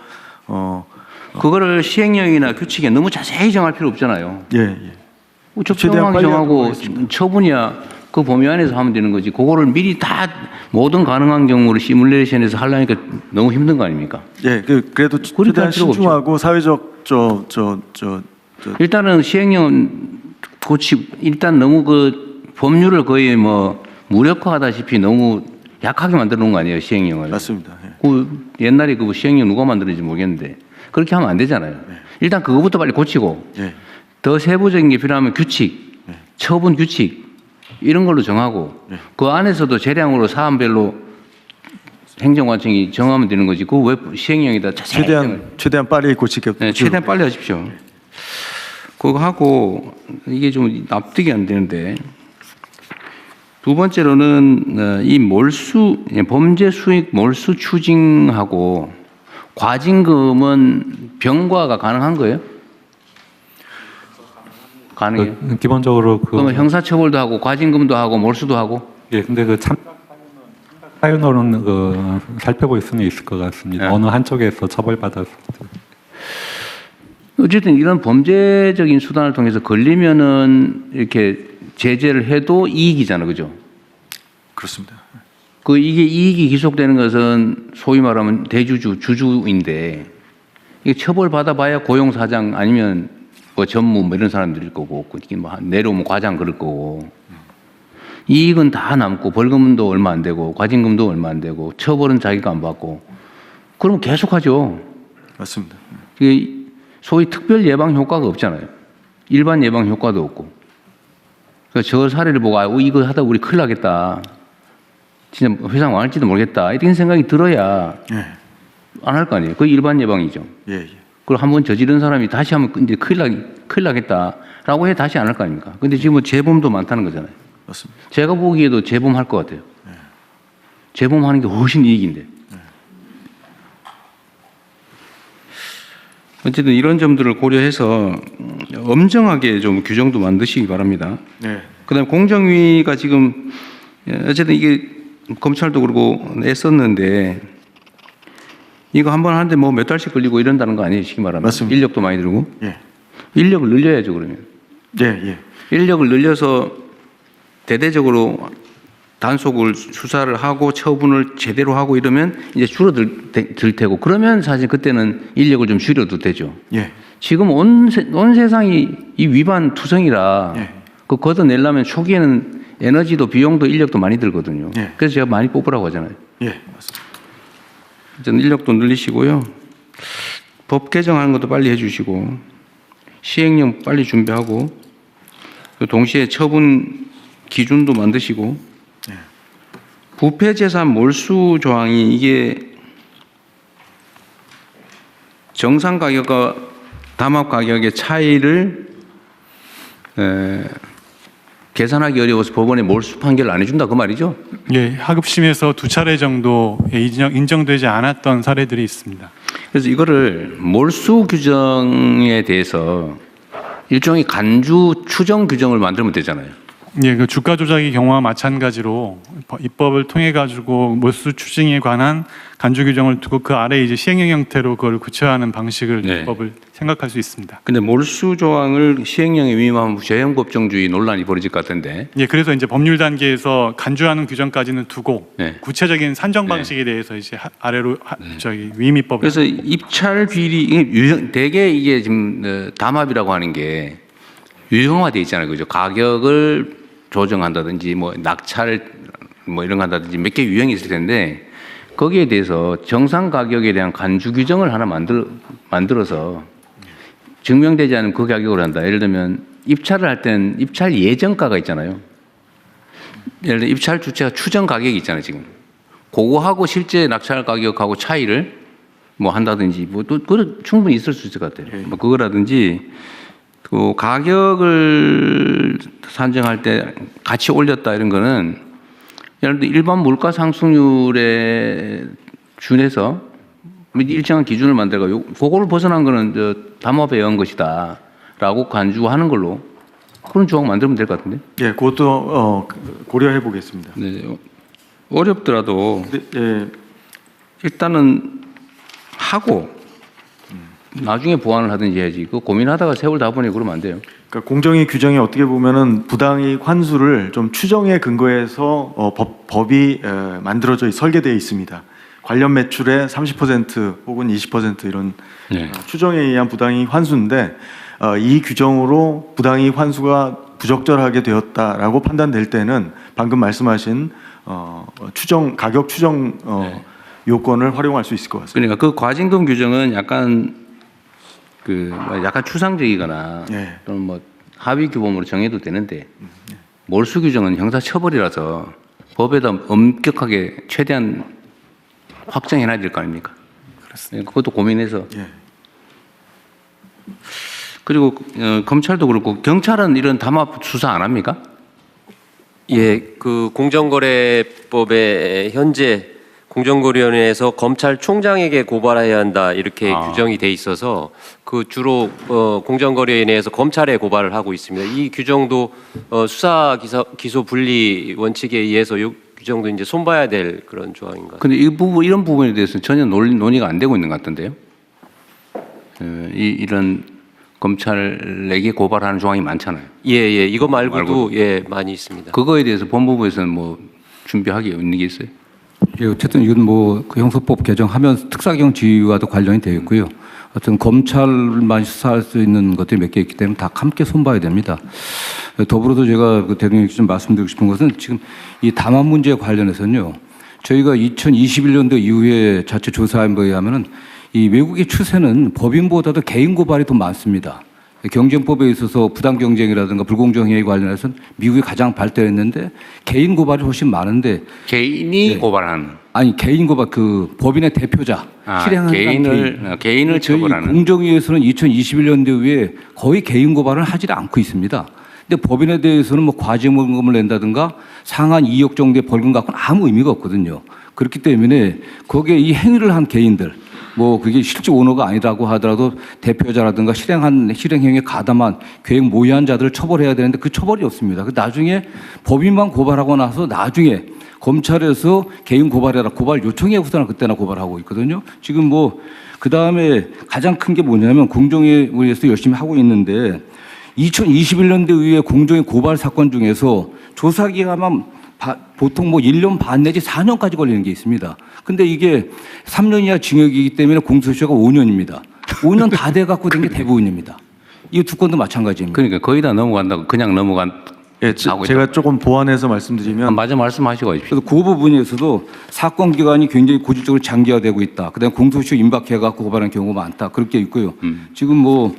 그거를 시행령이나 규칙에 너무 자세히 정할 필요 없잖아요. 예. 적정하게 정하고 처분이야 그 범위 안에서 하면 되는 거지. 그거를 미리 다 모든 가능한 경우를 시뮬레이션에서 하려니까 너무 힘든 거 아닙니까? 예, 그래도 최대한 신중하고 사회적 일단은 시행령 고치 일단 너무 그 법률을 거의 뭐 무력화하다시피 너무 약하게 만들어 놓은 거 아니에요, 시행령을. 맞습니다. 예. 그 옛날에 그 시행령 누가 만들었는지 모르겠는데 그렇게 하면 안 되잖아요. 일단 그거부터 빨리 고치고 더 세부적인 게 필요하면 규칙, 처분 규칙 이런 걸로 정하고 그 안에서도 재량으로 사안별로 행정관청이 정하면 되는 거지. 그거 왜 시행령에다 자세히 최대한 빨리 고치게. 네, 최대한 빨리 하십시오. 그거 하고 이게 좀 납득이 안 되는데 두 번째로는 이 범죄 수익 몰수 추징하고 과징금은 병과가 가능한 거예요? 가능해요? 기본적으로 그러면 형사처벌도 하고 과징금도 하고 몰수도 하고? 예, 근데 그 사유로는 살펴볼 수는 있을 것 같습니다. 어느 한쪽에서 처벌받아서. 어쨌든 이런 범죄적인 수단을 통해서 걸리면은 이렇게 제재를 해도 이익이잖아, 그죠? 그렇습니다. 이게 이익이 기속되는 것은 소위 말하면 주주인데 이게 처벌받아봐야 고용사장 아니면 뭐 전무 뭐 이런 사람들일 거고, 뭐 내려오면 과장 그럴 거고, 이익은 다 남고 벌금도 얼마 안 되고 과징금도 얼마 안 되고 처벌은 자기가 안 받고 그러면 계속하죠. 맞습니다. 이게 소위 특별 예방 효과가 없잖아요. 일반 예방 효과도 없고. 그래서 저 사례를 보고 이거 하다 우리 큰일 나겠다. 진짜 회사 망할지도 모르겠다. 이런 생각이 들어야 안 할 거 아니에요. 그게 일반 예방이죠. 그걸 한번 저지른 사람이 다시 하면 이제 큰일 나겠다라고 해 다시 안 할 거 아닙니까? 근데 지금 재범도 많다는 거잖아요. 맞습니다. 제가 보기에도 재범할 것 같아요. 재범하는 게 훨씬 이익인데. 어쨌든 이런 점들을 고려해서 엄정하게 좀 규정도 만드시기 바랍니다. 그다음에 공정위가 지금 어쨌든 이게 검찰도 그러고 애썼는데 이거 한 번 하는데 뭐 몇 달씩 걸리고 이런다는 거 아니에요, 쉽게 말하면. 맞습니다. 인력도 많이 들고. 인력을 늘려야죠, 그러면. 인력을 늘려서 대대적으로 단속을 수사를 하고 처분을 제대로 하고 이러면 이제 줄어들 테고 그러면 사실 그때는 인력을 좀 줄여도 되죠. 예. 지금 온 세상이 이 위반 투성이라 예. 그 걷어내려면 초기에는 에너지도 비용도 인력도 많이 들거든요. 예. 그래서 제가 많이 뽑으라고 하잖아요. 예, 맞습니다. 전 인력도 늘리시고요. 법 개정하는 것도 빨리 해주시고 시행령 빨리 준비하고 동시에 처분 기준도 만드시고 부패재산 몰수 조항이 이게 정상 가격과 담합 가격의 차이를 계산하기 어려워서 법원에 몰수 판결을 안 해준다 그 말이죠? 예, 하급심에서 2차례 정도 인정되지 않았던 사례들이 있습니다. 그래서 이거를 몰수 규정에 대해서 일종의 간주 추정 규정을 만들면 되잖아요. 예, 그 주가 조작의 경우와 마찬가지로 입법을 통해 가지고 몰수 추징에 관한 간주 규정을 두고 그 아래 이제 시행령 형태로 그걸 구체화하는 방식을 네. 입법을 생각할 수 있습니다. 근데 몰수 조항을 시행령에 위임하면 재형법정주의 논란이 벌어질 것 같은데. 예, 그래서 이제 법률 단계에서 간주하는 규정까지는 두고 네. 구체적인 산정 방식에 대해서 이제 아래로 위임 입법을. 그래서 입찰 비리 이게 대개 이게 지금 담합이라고 하는 게 유형화돼 있잖아요, 그죠? 가격을 조정한다든지 뭐 낙찰 뭐 이런 거 한다든지 몇 개 유형이 있을 텐데 거기에 대해서 정상 가격에 대한 간주 규정을 하나 만들어서 증명되지 않은 그 가격으로 한다. 예를 들면 입찰을 할 땐 입찰 예정가가 있잖아요. 예를 들어 입찰 주체가 추정 가격이 있잖아요, 지금. 그거하고 실제 낙찰 가격하고 차이를 뭐 한다든지 뭐 또 충분히 있을 수 있을 것 같아요. 뭐 그거라든지 그 가격을 산정할 때 같이 올렸다 이런 거는 예를 들어 일반 물가 상승률에 준해서 일정한 기준을 만들고 그거를 벗어난 거는 담합에 의한 것이다라고 간주하는 걸로 그런 조항 만들면 될 것 같은데. 예, 그것도 고려해 보겠습니다. 네, 어렵더라도 예. 일단은 하고 나중에 보완을 하든지 해야지. 그 고민하다가 세월 다 보내고 그러면 안 돼요. 그러니까 공정위 규정이 어떻게 보면은 부당이익 환수를 좀 추정에 근거해서 법이 만들어져 설계되어 있습니다. 관련 매출의 30% 혹은 20% 이런 네. 추정에 의한 부당이익 환수인데 이 규정으로 부당이익 환수가 부적절하게 되었다라고 판단될 때는 방금 말씀하신 추정 가격 추정 요건을 활용할 수 있을 것 같습니다. 그러니까 그 과징금 규정은 약간 약간 추상적이거나 예. 또는 뭐 합의 규범으로 정해도 되는데 몰수 규정은 형사처벌이라서 법에다 엄격하게 최대한 확정해놔야 될 거 아닙니까? 그렇습니다. 그것도 고민해서. 예. 그리고 검찰도 그렇고 경찰은 이런 담합 수사 안 합니까? 예, 그 공정거래법에 현재 공정거래위원회에서 검찰총장에게 고발해야 한다 이렇게 규정이 돼 있어서 그 주로 공정거래위원회에서 검찰에 고발을 하고 있습니다. 이 규정도 수사 기소 분리 원칙에 의해서 이 규정도 이제 손봐야 될 그런 조항인 것 같습니다. 근데 이런 부분에 대해서는 전혀 논의가 안 되고 있는 것 같던데요. 이런 검찰에게 고발하는 조항이 많잖아요. 예, 이거 말고도 예 많이 있습니다. 그거에 대해서 법무부에서는 뭐 준비하기 있는 게 있어요? 예, 어쨌든 이건 뭐 그 형사법 개정하면 특사경 지휘와도 관련이 되어 있고요. 어떤 검찰만 수사할 수 있는 것들이 몇 개 있기 때문에 다 함께 손봐야 됩니다. 더불어서 제가 그 대통령께 좀 말씀드리고 싶은 것은 지금 이 담합 문제에 관련해서는요. 저희가 2021년도 이후에 자체 조사한 거에 의하면은 이 외국의 추세는 법인보다도 개인 고발이 더 많습니다. 경쟁법에 있어서 부당 경쟁이라든가 불공정 행위에 관련해서는 미국이 가장 발달했는데 개인 고발이 훨씬 많은데 개인이 고발하는 아니 개인 고발 그 법인의 대표자 실행하는 개인을 처벌하는 공정위에서는 2021년도 이후에 거의 개인 고발을 하지 않고 있습니다. 근데 법인에 대해서는 뭐 과징금을 낸다든가 상한 2억 정도의 벌금 갖고는 아무 의미가 없거든요. 그렇기 때문에 거기에 이 행위를 한 개인들 뭐 그게 실제 오너가 아니라고 하더라도 대표자라든가 실행행위에 가담한 계획 모의한 자들을 처벌해야 되는데 그 처벌이 없습니다. 나중에 법인만 고발하고 나서 나중에 검찰에서 개인 고발해라 고발 요청에 우선은 그때나 고발하고 있거든요. 지금 뭐 그 다음에 가장 큰 게 뭐냐면 공정위에서 열심히 하고 있는데 2021년도 이후에 공정위 고발 사건 중에서 조사 기간만 보통 뭐 1년 반 내지 4년까지 걸리는 게 있습니다. 근데 이게 3년 이하 징역이기 때문에 공소시효가 5년입니다. 5년 다 돼갖고 된 게 대부분입니다. 이 두 건도 마찬가지입니다. 그러니까 거의 다 넘어간다고 그냥 넘어간. 예, 제가 조금 보완해서 말씀드리면 맞아 말씀하시고 하십시오. 그래서 그 부분에서도 사건 기간이 굉장히 고질적으로 장기화되고 있다. 그다음에 공소시효 임박해갖고 고발하는 경우가 많다. 그렇게 있고요. 지금 뭐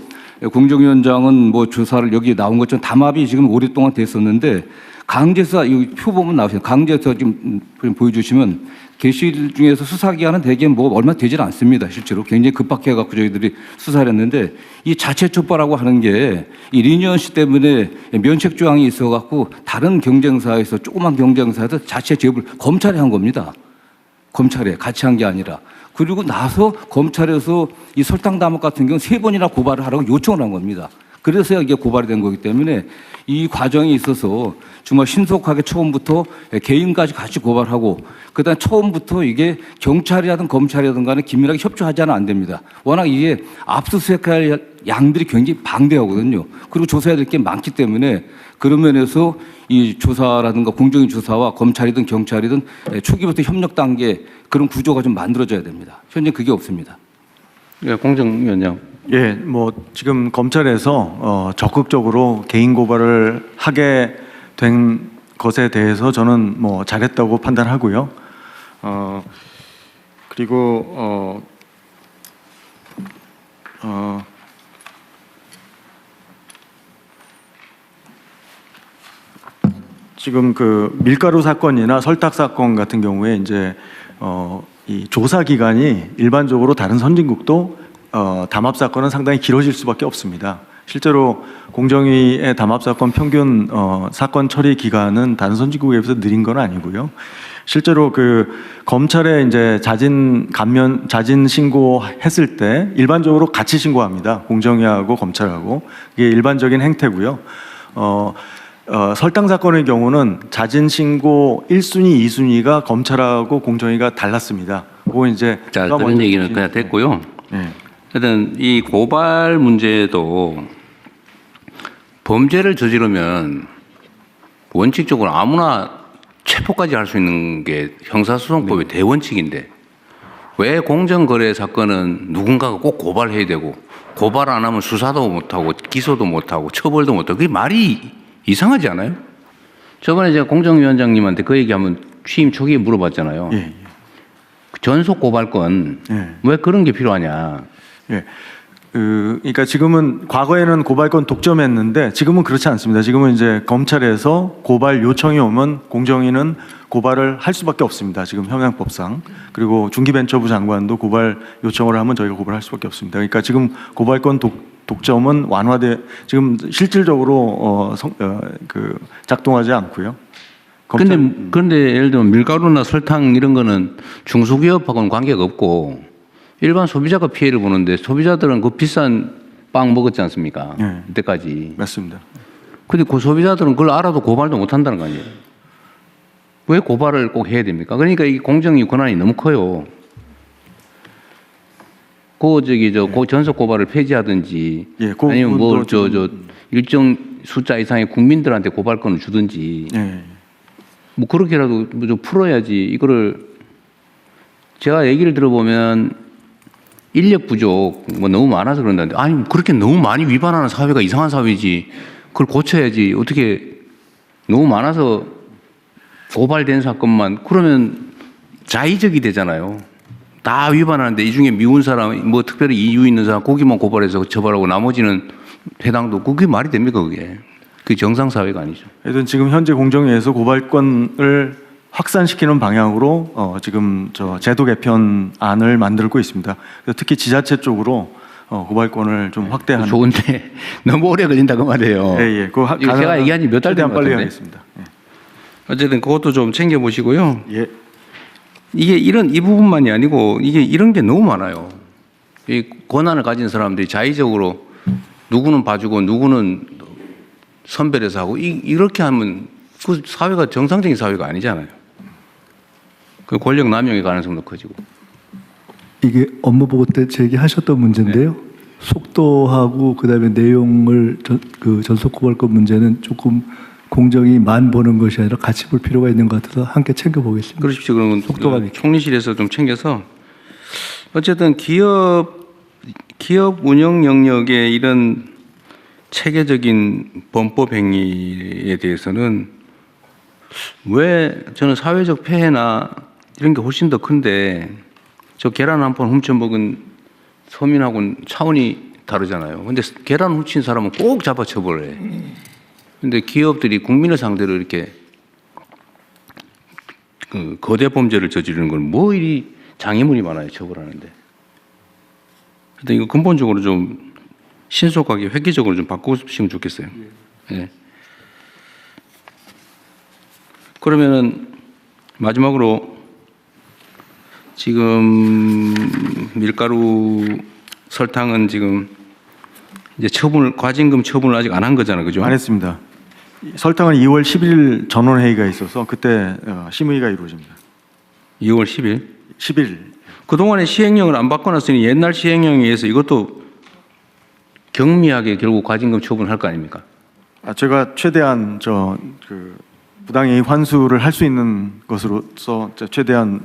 공정위원장은 뭐 조사를 여기 나온 것처럼 담합이 지금 오랫동안 됐었는데 강제수사 이 표 보면 나오세요. 강제수사 좀 보여주시면 게시일 중에서 수사 기간은 대개 뭐 얼마 되질 않습니다. 실제로 굉장히 급박해갖고 저희들이 수사를 했는데 이 자체 촉발하고 하는 게 이 리니언시 때문에 면책 조항이 있어갖고 다른 경쟁사에서 조그만 경쟁사에서 자체 제보를 검찰에 한 겁니다. 검찰에 같이 한 게 아니라. 그리고 나서 검찰에서 이 설탕 담합 같은 경우는 3번이나 고발을 하라고 요청을 한 겁니다. 그래서 이게 고발이 된 거기 때문에 이 과정이 있어서 정말 신속하게 처음부터 개인까지 같이 고발하고 그다음 처음부터 이게 경찰이라든 검찰이라든 간에 긴밀하게 협조하지 않으면 안 됩니다. 워낙 이게 압수수색할 양들이 굉장히 방대하거든요. 그리고 조사해야 될 게 많기 때문에 그런 면에서 이 조사라든가 공정위 조사와 검찰이든 경찰이든 초기부터 협력 단계 그런 구조가 좀 만들어져야 됩니다. 현재 그게 없습니다. 예, 공정위원장. 예, 뭐 지금 검찰에서 적극적으로 개인 고발을 하게 된 것에 대해서 저는 뭐 잘했다고 판단하고요. 그리고 지금 그 밀가루 사건이나 설탕 사건 같은 경우에 이제 이 조사 기간이 일반적으로 다른 선진국도 담합 사건은 상당히 길어질 수밖에 없습니다. 실제로 공정위의 담합 사건 평균 사건 처리 기간은 다른 선진국에 비해서 느린 건 아니고요. 실제로 그 검찰에 이제 자진 신고했을 때 일반적으로 같이 신고합니다. 공정위하고 검찰하고 이게 일반적인 행태고요. 설탕 사건의 경우는 자진 신고 1순위, 2순위가 검찰하고 공정위가 달랐습니다. 그거 이제 자, 그런 얘기는 그냥 됐고요. 네. 하여튼 이 고발 문제도 범죄를 저지르면 원칙적으로 아무나 체포까지 할 수 있는 게 형사소송법의 대원칙인데 왜 공정거래 사건은 누군가가 꼭 고발해야 되고 고발 안 하면 수사도 못하고 기소도 못하고 처벌도 못하고 그게 말이 이상하지 않아요? 저번에 제가 공정위원장님한테 그 얘기 한번 취임 초기에 물어봤잖아요. 예. 전속 고발권 예. 왜 그런 게 필요하냐? 예. 그러니까 지금은 과거에는 고발권 독점했는데 지금은 그렇지 않습니다. 지금은 이제 검찰에서 고발 요청이 오면 공정위는 고발을 할 수밖에 없습니다. 지금 형량법상. 그리고 중기벤처부 장관도 고발 요청을 하면 저희가 고발할 수밖에 없습니다. 그러니까 지금 고발권 독점은 지금 실질적으로 작동하지 않고요. 그런데 예를 들면 밀가루나 설탕 이런 거는 중소기업하고는 관계가 없고 일반 소비자가 피해를 보는데 소비자들은 그 비싼 빵 먹었지 않습니까? 네. 이때까지. 맞습니다. 근데 그 소비자들은 그걸 알아도 고발도 못 한다는 거 아니에요? 왜 고발을 꼭 해야 됩니까? 그러니까 이 공정위 권한이 너무 커요. 그 전속 고발을 폐지하든지 예, 아니면 일정 숫자 이상의 국민들한테 고발권을 주든지 예. 뭐 그렇게라도 좀 풀어야지. 이거를 제가 얘기를 들어보면 인력 부족 뭐 너무 많아서 그런다는데 아니 그렇게 너무 많이 위반하는 사회가 이상한 사회지. 그걸 고쳐야지. 어떻게 너무 많아서 고발된 사건만 그러면 자의적이 되잖아요. 다 위반하는데 이 중에 미운 사람 뭐 특별히 이유 있는 사람 거기만 고발해서 처벌하고 나머지는 해당도 그게 말이 됩니까 그게? 그게 정상 사회가 아니죠. 하여튼 지금 현재 공정위에서 고발권을 확산시키는 방향으로 지금 제도 개편안을 만들고 있습니다. 그래서 특히 지자체 쪽으로 고발권을 좀 확대하는. 좋은데 너무 오래 걸린다 그 말이에요. 예. 이거 제가 얘기한 지 몇 달 된 것 빨리 같은데. 하겠습니다. 예. 어쨌든 그것도 좀 챙겨 보시고요. 예. 이게 이 부분만이 아니고 이게 이런 게 너무 많아요. 이 권한을 가진 사람들이 자의적으로 누구는 봐주고 누구는 선별해서 하고 이렇게 하면 그 사회가 정상적인 사회가 아니잖아요. 그 권력 남용의 가능성도 커지고. 이게 업무보고 때 제기하셨던 문제인데요. 네. 속도하고 그다음에 내용을 전속고발권 문제는 조금 공정이만 보는 것이 아니라 같이 볼 필요가 있는 것 같아서 함께 챙겨보겠습니다. 그러십시오. 그러면 속도가 총리실에서 좀 챙겨서 어쨌든 기업 운영 영역의 이런 체계적인 범법 행위에 대해서는 왜 저는 사회적 폐해나 이런 게 훨씬 더 큰데 저 계란 한 판 훔쳐먹은 서민하고는 차원이 다르잖아요. 근데 계란 훔친 사람은 꼭 잡아 처벌해. 근데 기업들이 국민을 상대로 이렇게 그 거대 범죄를 저지르는 건 뭐 이리 장애물이 많아요, 처벌하는데. 근데 이거 근본적으로 좀 신속하게 획기적으로 좀 바꾸시면 좋겠어요. 예. 그러면은 마지막으로 지금 밀가루, 설탕은 지금 이제 과징금 처분을 아직 안 한 거잖아요, 그죠? 안 했습니다. 설탕은 2월 10일 전원회의가 있어서 그때 심의가 이루어집니다. 2월 10일? 10일. 그동안에 시행령을 안 바꿔놨으니 옛날 시행령에 의해서 이것도 경미하게 결국 과징금 처분할 거 아닙니까? 제가 최대한 부당이익 환수를 할 수 있는 것으로서 최대한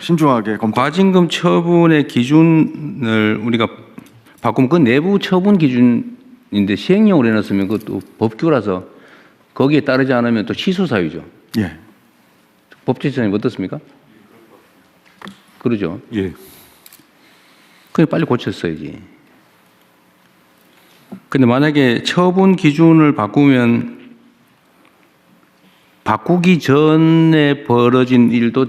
신중하게 검토. 과징금 처분의 기준을 우리가 바꾸면 그 내부 처분 기준인데 시행령으로 해놨으면 그것도 법규라서 거기에 따르지 않으면 또 취소 사유죠. 예. 법제처장님 어떻습니까? 그러죠. 예. 그래 빨리 고쳤어야지. 근데 만약에 처분 기준을 바꾸면 바꾸기 전에 벌어진 일도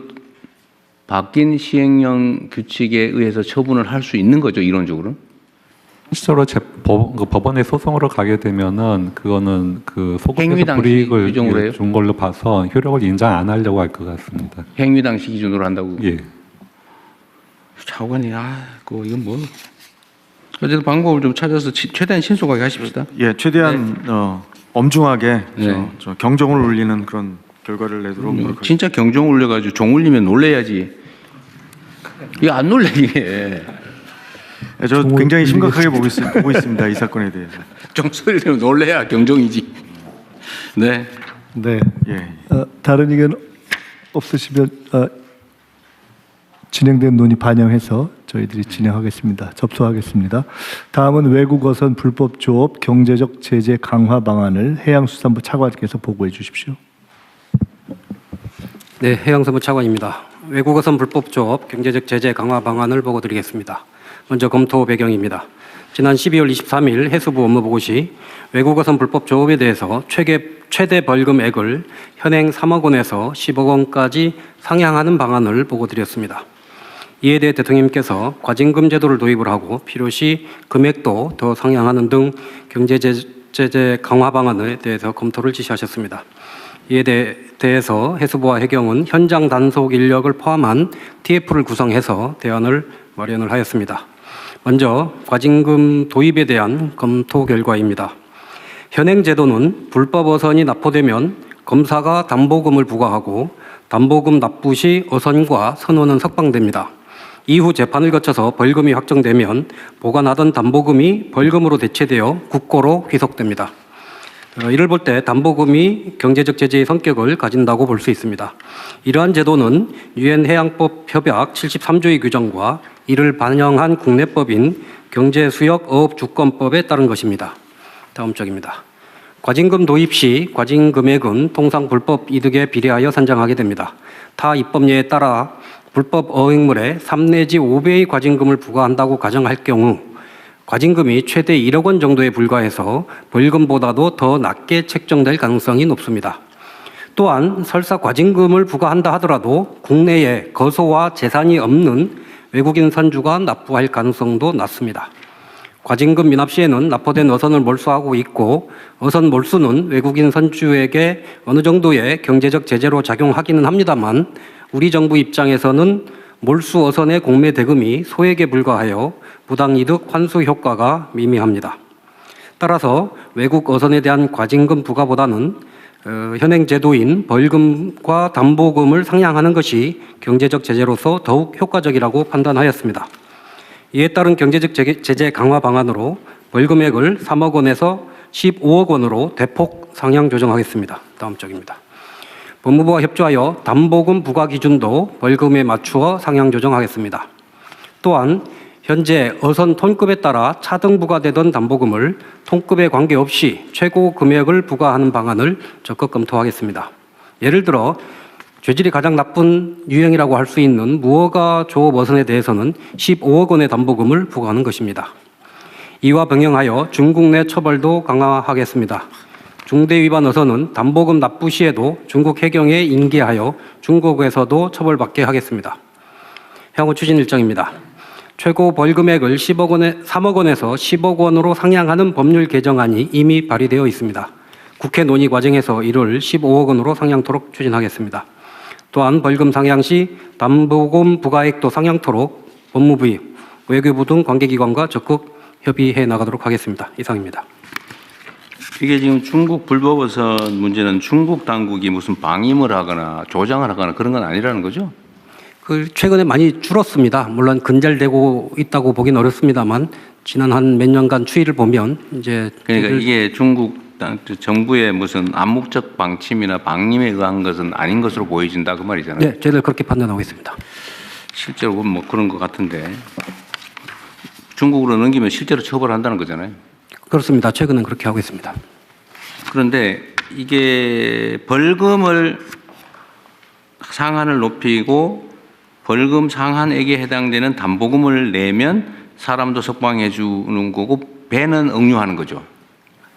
바뀐 시행령 규칙에 의해서 처분을 할 수 있는 거죠, 이론적으로? 실제로 법원에 소송으로 가게 되면은 그거는 그 행위 소급에서 당시 불이익을 규정으로 해요? 준 걸로 봐서 효력을 인정 안 하려고 할 것 같습니다. 행위 당시 기준으로 한다고? 예. 차관이 이건 뭐 어쨌든 방법을 좀 찾아서 최대한 신속하게 하십시다. 예, 최대한 엄중하게 네. 저 경종을 울리는 그런 결과를 내도록 노력하겠습니다. 진짜 경종 울려가지고 종 울리면 놀래야지. 이거 안 놀래 이게. 예, 저 굉장히 심각하게 보고 있습니다. 이 사건에 대해서. 종 소리 내면 놀래야 경종이지. 네. 네. 예. 다른 의견 없으시면 진행된 논의 반영해서 저희들이 진행하겠습니다. 접수하겠습니다. 다음은 외국어선 불법 조업 경제적 제재 강화 방안을 해양수산부 차관께서 보고해 주십시오. 네, 해양수산부 차관입니다. 외국어선 불법 조업 경제적 제재 강화 방안을 보고 드리겠습니다. 먼저 검토 배경입니다. 지난 12월 23일 해수부 업무보고 시 외국어선 불법 조업에 대해서 최대 벌금액을 현행 3억 원에서 10억 원까지 상향하는 방안을 보고 드렸습니다. 이에 대해 대통령님께서 과징금 제도를 도입을 하고 필요시 금액도 더 상향하는 등 경제제재 강화 방안에 대해서 검토를 지시하셨습니다. 이에 대해서 해수부와 해경은 현장 단속 인력을 포함한 TF를 구성해서 대안을 마련을 하였습니다. 먼저 과징금 도입에 대한 검토 결과입니다. 현행 제도는 불법 어선이 납포되면 검사가 담보금을 부과하고 담보금 납부 시 어선과 선원은 석방됩니다. 이후 재판을 거쳐서 벌금이 확정되면 보관하던 담보금이 벌금으로 대체되어 국고로 귀속됩니다. 이를 볼 때 담보금이 경제적 제재의 성격을 가진다고 볼 수 있습니다. 이러한 제도는 유엔 해양법 협약 73조의 규정과 이를 반영한 국내법인 경제수역어업주권법에 따른 것입니다. 다음 쪽입니다. 과징금 도입 시 과징 금액은 통상 불법 이득에 비례하여 산정하게 됩니다. 타 입법례에 따라 불법 어획물에 3 내지 5배의 과징금을 부과한다고 가정할 경우 과징금이 최대 1억 원 정도에 불과해서 벌금보다도 더 낮게 책정될 가능성이 높습니다. 또한 설사 과징금을 부과한다 하더라도 국내에 거소와 재산이 없는 외국인 선주가 납부할 가능성도 낮습니다. 과징금 미납 시에는 납포된 어선을 몰수하고 있고 어선 몰수는 외국인 선주에게 어느 정도의 경제적 제재로 작용하기는 합니다만 우리 정부 입장에서는 몰수 어선의 공매 대금이 소액에 불과하여 부당이득 환수 효과가 미미합니다. 따라서 외국 어선에 대한 과징금 부과보다는 현행 제도인 벌금과 담보금을 상향하는 것이 경제적 제재로서 더욱 효과적이라고 판단하였습니다. 이에 따른 경제적 제재 강화 방안으로 벌금액을 3억 원에서 15억 원으로 대폭 상향 조정하겠습니다. 다음 쪽입니다. 법무부와 협조하여 담보금 부과 기준도 벌금에 맞추어 상향 조정하겠습니다. 또한 현재 어선 톤급에 따라 차등 부과되던 담보금을 톤급에 관계없이 최고 금액을 부과하는 방안을 적극 검토하겠습니다. 예를 들어 죄질이 가장 나쁜 유형이라고 할 수 있는 무허가 조업 어선에 대해서는 15억 원의 담보금을 부과하는 것입니다. 이와 병행하여 중국 내 처벌도 강화하겠습니다. 중대 위반 어선은 담보금 납부 시에도 중국 해경에 인계하여 중국에서도 처벌받게 하겠습니다. 향후 추진 일정입니다. 최고 벌금액을 3억 원에서 10억 원으로 상향하는 법률 개정안이 이미 발의되어 있습니다. 국회 논의 과정에서 이를 15억 원으로 상향토록 추진하겠습니다. 또한 벌금 상향 시 담보금 부과액도 상향토록 법무부, 외교부 등 관계기관과 적극 협의해 나가도록 하겠습니다. 이상입니다. 이게 지금 중국 불법어선 문제는 중국 당국이 무슨 방임을 하거나 조장을 하거나 그런 건 아니라는 거죠? 최근에 많이 줄었습니다. 물론 근절되고 있다고 보긴 어렵습니다만 지난 한 몇 년간 추이를 보면 이제 그러니까 이게 중국 정부의 무슨 암묵적 방침이나 방임에 의한 것은 아닌 것으로 보여진다 그 말이잖아요. 네, 저희들 그렇게 판단하고 있습니다. 실제로 뭐 그런 것 같은데 중국으로 넘기면 실제로 처벌한다는 거잖아요. 그렇습니다. 최근엔 그렇게 하고 있습니다. 그런데 이게 벌금을 상한을 높이고 벌금 상한액에 해당되는 담보금을 내면 사람도 석방해 주는 거고 배는 응유하는 거죠.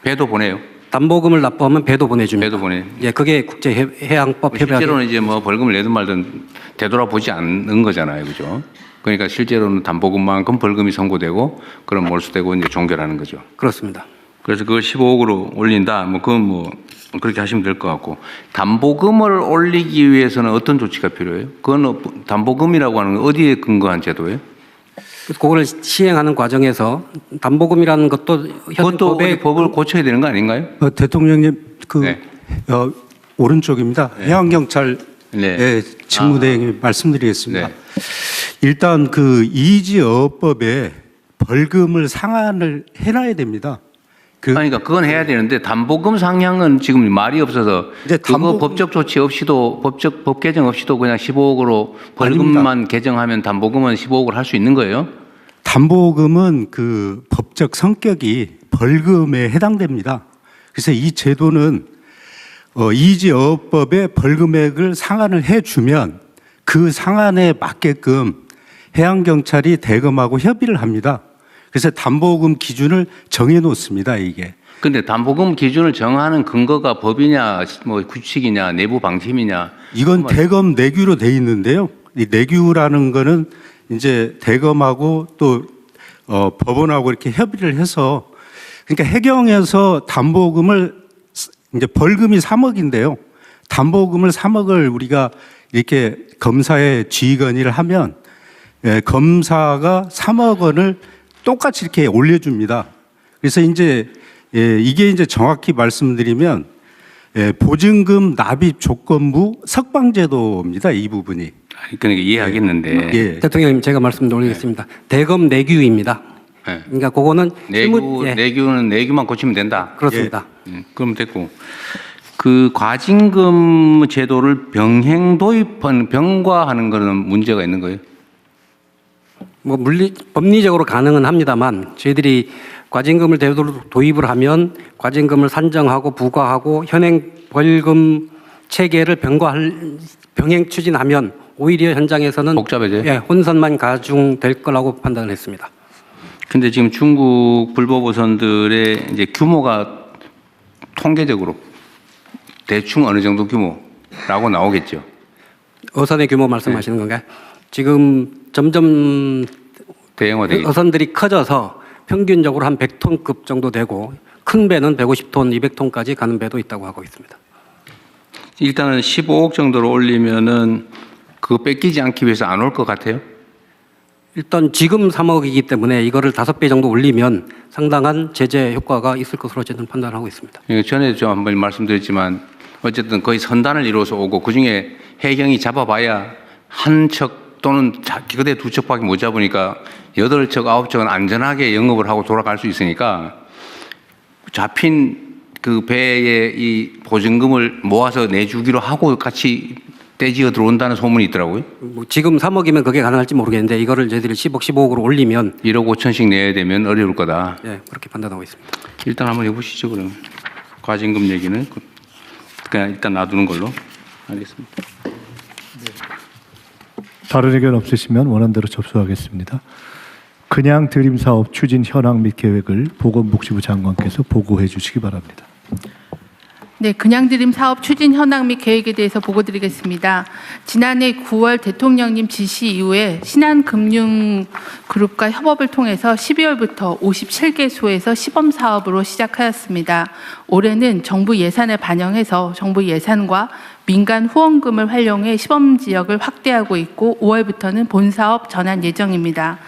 배도 보내요. 담보금을 납부하면 배도 보내줍니다. 배도 보내. 예, 그게 국제해양법 협약. 실제로는 이제 뭐 벌금을 내든 말든 되돌아보지 않는 거잖아요, 그죠? 그러니까 실제로는 담보금만큼 벌금이 선고되고 그럼 몰수되고 이제 종결하는 거죠. 그렇습니다. 그래서 그걸 15억으로 올린다. 뭐 그건 뭐 그렇게 하시면 될 것 같고 담보금을 올리기 위해서는 어떤 조치가 필요해요? 그건 담보금이라고 하는 건 어디에 근거한 제도예요? 그거를 시행하는 과정에서 담보금이라는 것도 현 법을 고쳐야 되는 거 아닌가요? 대통령님 네. 오른쪽입니다. 네. 해양경찰 네. 직무대행이 말씀드리겠습니다. 일단 그 이지어업법에 벌금을 상한을 해놔야 됩니다. 그러니까 그건 해야 되는데 담보금 상향은 지금 말이 없어서 그거 법적 조치 없이도 법 개정 없이도 그냥 15억으로 벌금만 아닙니다. 개정하면 담보금은 15억을 할 수 있는 거예요? 담보금은 그 법적 성격이 벌금에 해당됩니다. 그래서 이 제도는 이지어업법에 벌금액을 상한을 해주면 그 상한에 맞게끔 해양경찰이 대검하고 협의를 합니다. 그래서 담보금 기준을 정해 놓습니다, 이게. 근데 담보금 기준을 정하는 근거가 법이냐, 뭐 규칙이냐, 내부 방침이냐. 이건 대검 내규로 돼 있는데요. 이 내규라는 거는 이제 대검하고 또 법원하고 이렇게 협의를 해서 그러니까 해경에서 담보금을 이제 벌금이 3억인데요. 담보금을 3억을 우리가 이렇게 검사에 지휘 건의를 하면 검사가 3억 원을 똑같이 이렇게 올려줍니다. 그래서 이제 이게 이제 정확히 말씀드리면 보증금 납입 조건부 석방제도입니다. 이 부분이. 그러니까 이해하겠는데. 예. 대통령님 제가 말씀드리겠습니다. 대검 내규입니다. 그러니까 그거는 내규는 내규만 고치면 된다. 그렇습니다. 그럼 됐고 그 과징금 제도를 병행 도입하는 병과하는 거는 문제가 있는 거예요? 뭐 법리적으로 가능은 합니다만 저희들이 과징금을 제도로 도입을 하면 과징금을 산정하고 부과하고 현행 벌금 체계를 병행 추진하면 오히려 현장에서는 복잡해져요? 예, 혼선만 가중될 거라고 판단을 했습니다. 근데 지금 중국 불법어선들의 이제 규모가 통계적으로 대충 어느 정도 규모라고 나오겠죠. 어선의 규모 말씀하시는 건가요? 지금 점점 대형화되겠죠. 어선들이 커져서 평균적으로 한 100톤급 정도 되고 큰 배는 150톤, 200톤까지 가는 배도 있다고 하고 있습니다. 일단은 15억 정도로 올리면은 그거 뺏기지 않기 위해서 안 올 것 같아요? 일단 지금 3억이기 때문에 이거를 5배 정도 올리면 상당한 제재 효과가 있을 것으로 저는 판단하고 있습니다. 전에 좀 한번 말씀드렸지만 어쨌든 거의 선단을 이루어서 오고 그중에 해경이 잡아봐야 한 척 또는 그대 두 척밖에 못 잡으니까 8척, 9척은 안전하게 영업을 하고 돌아갈 수 있으니까 잡힌 그 배에 이 보증금을 모아서 내주기로 하고 같이 떼지어 들어온다는 소문이 있더라고요. 뭐 지금 3억이면 그게 가능할지 모르겠는데 이거를 저희들이 10억, 15억으로 올리면 1억 5천씩 내야 되면 어려울 거다. 예, 그렇게 판단하고 있습니다. 일단 한번 해보시죠, 그러면. 과징금 얘기는 그냥 일단 놔두는 걸로 알겠습니다. 다른 의견 없으시면 원안대로 접수하겠습니다. 그냥 드림 사업 추진 현황 및 계획을 보건복지부 장관께서 보고해 주시기 바랍니다. 네, 그냥 드림 사업 추진 현황 및 계획에 대해서 보고드리겠습니다. 지난해 9월 대통령님 지시 이후에 신한금융그룹과 협업을 통해서 12월부터 57개소에서 시범 사업으로 시작하였습니다. 올해는 정부 예산을 반영해서 정부 예산과 민간 후원금을 활용해 시범 지역을 확대하고 있고 5월부터는 본 사업 전환 예정입니다.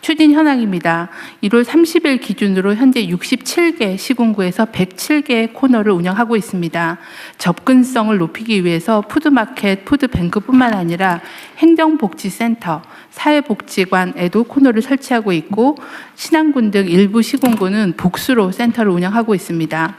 추진 현황입니다. 1월 30일 기준으로 현재 67개 시군구에서 107개의 코너를 운영하고 있습니다. 접근성을 높이기 위해서 푸드마켓, 푸드뱅크뿐만 아니라 행정복지센터, 사회복지관에도 코너를 설치하고 있고 신안군 등 일부 시군구는 복수로 센터를 운영하고 있습니다.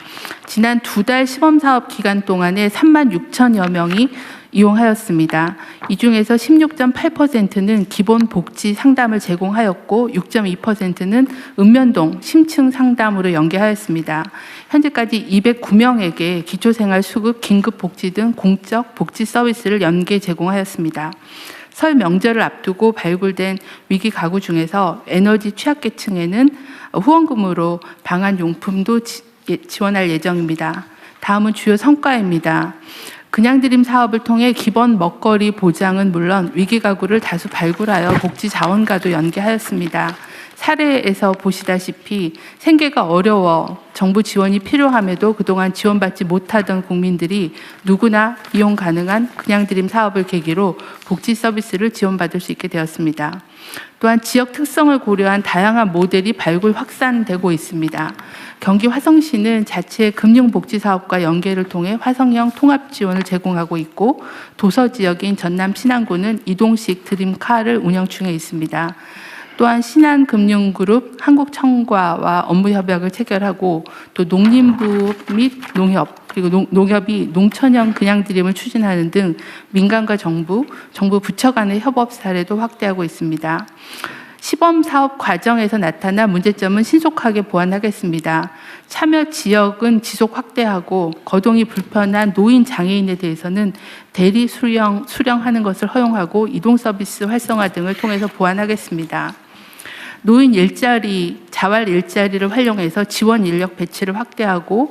지난 2달 시범사업 기간 동안에 3만 6천여 명이 이용하였습니다. 이 중에서 16.8%는 기본 복지 상담을 제공하였고 6.2%는 읍면동 심층 상담으로 연계하였습니다. 현재까지 209명에게 기초생활 수급, 긴급복지 등 공적 복지 서비스를 연계 제공하였습니다. 설 명절을 앞두고 발굴된 위기 가구 중에서 에너지 취약계층에는 후원금으로 방한용품도 지원할 예정입니다. 다음은 주요 성과입니다. 그냥 드림 사업을 통해 기본 먹거리 보장은 물론 위기 가구를 다수 발굴하여 복지 자원과도 연계하였습니다. 사례에서 보시다시피 생계가 어려워 정부 지원이 필요함에도 그동안 지원받지 못하던 국민들이 누구나 이용 가능한 그냥 드림 사업을 계기로 복지 서비스를 지원받을 수 있게 되었습니다. 또한 지역 특성을 고려한 다양한 모델이 발굴 확산되고 있습니다. 경기 화성시는 자체 금융복지사업과 연계를 통해 화성형 통합 지원을 제공하고 있고 도서 지역인 전남 신안군은 이동식 드림카를 운영 중에 있습니다. 또한 신한금융그룹 한국청과와 업무 협약을 체결하고 또 농림부 및 농협 그리고 농협이 농촌형 그냥 드림을 추진하는 등 민간과 정부 부처 간의 협업 사례도 확대하고 있습니다. 시범 사업 과정에서 나타난 문제점은 신속하게 보완하겠습니다. 참여 지역은 지속 확대하고 거동이 불편한 노인 장애인에 대해서는 대리 수령하는 것을 허용하고 이동 서비스 활성화 등을 통해서 보완하겠습니다. 노인 일자리, 자활 일자리를 활용해서 지원 인력 배치를 확대하고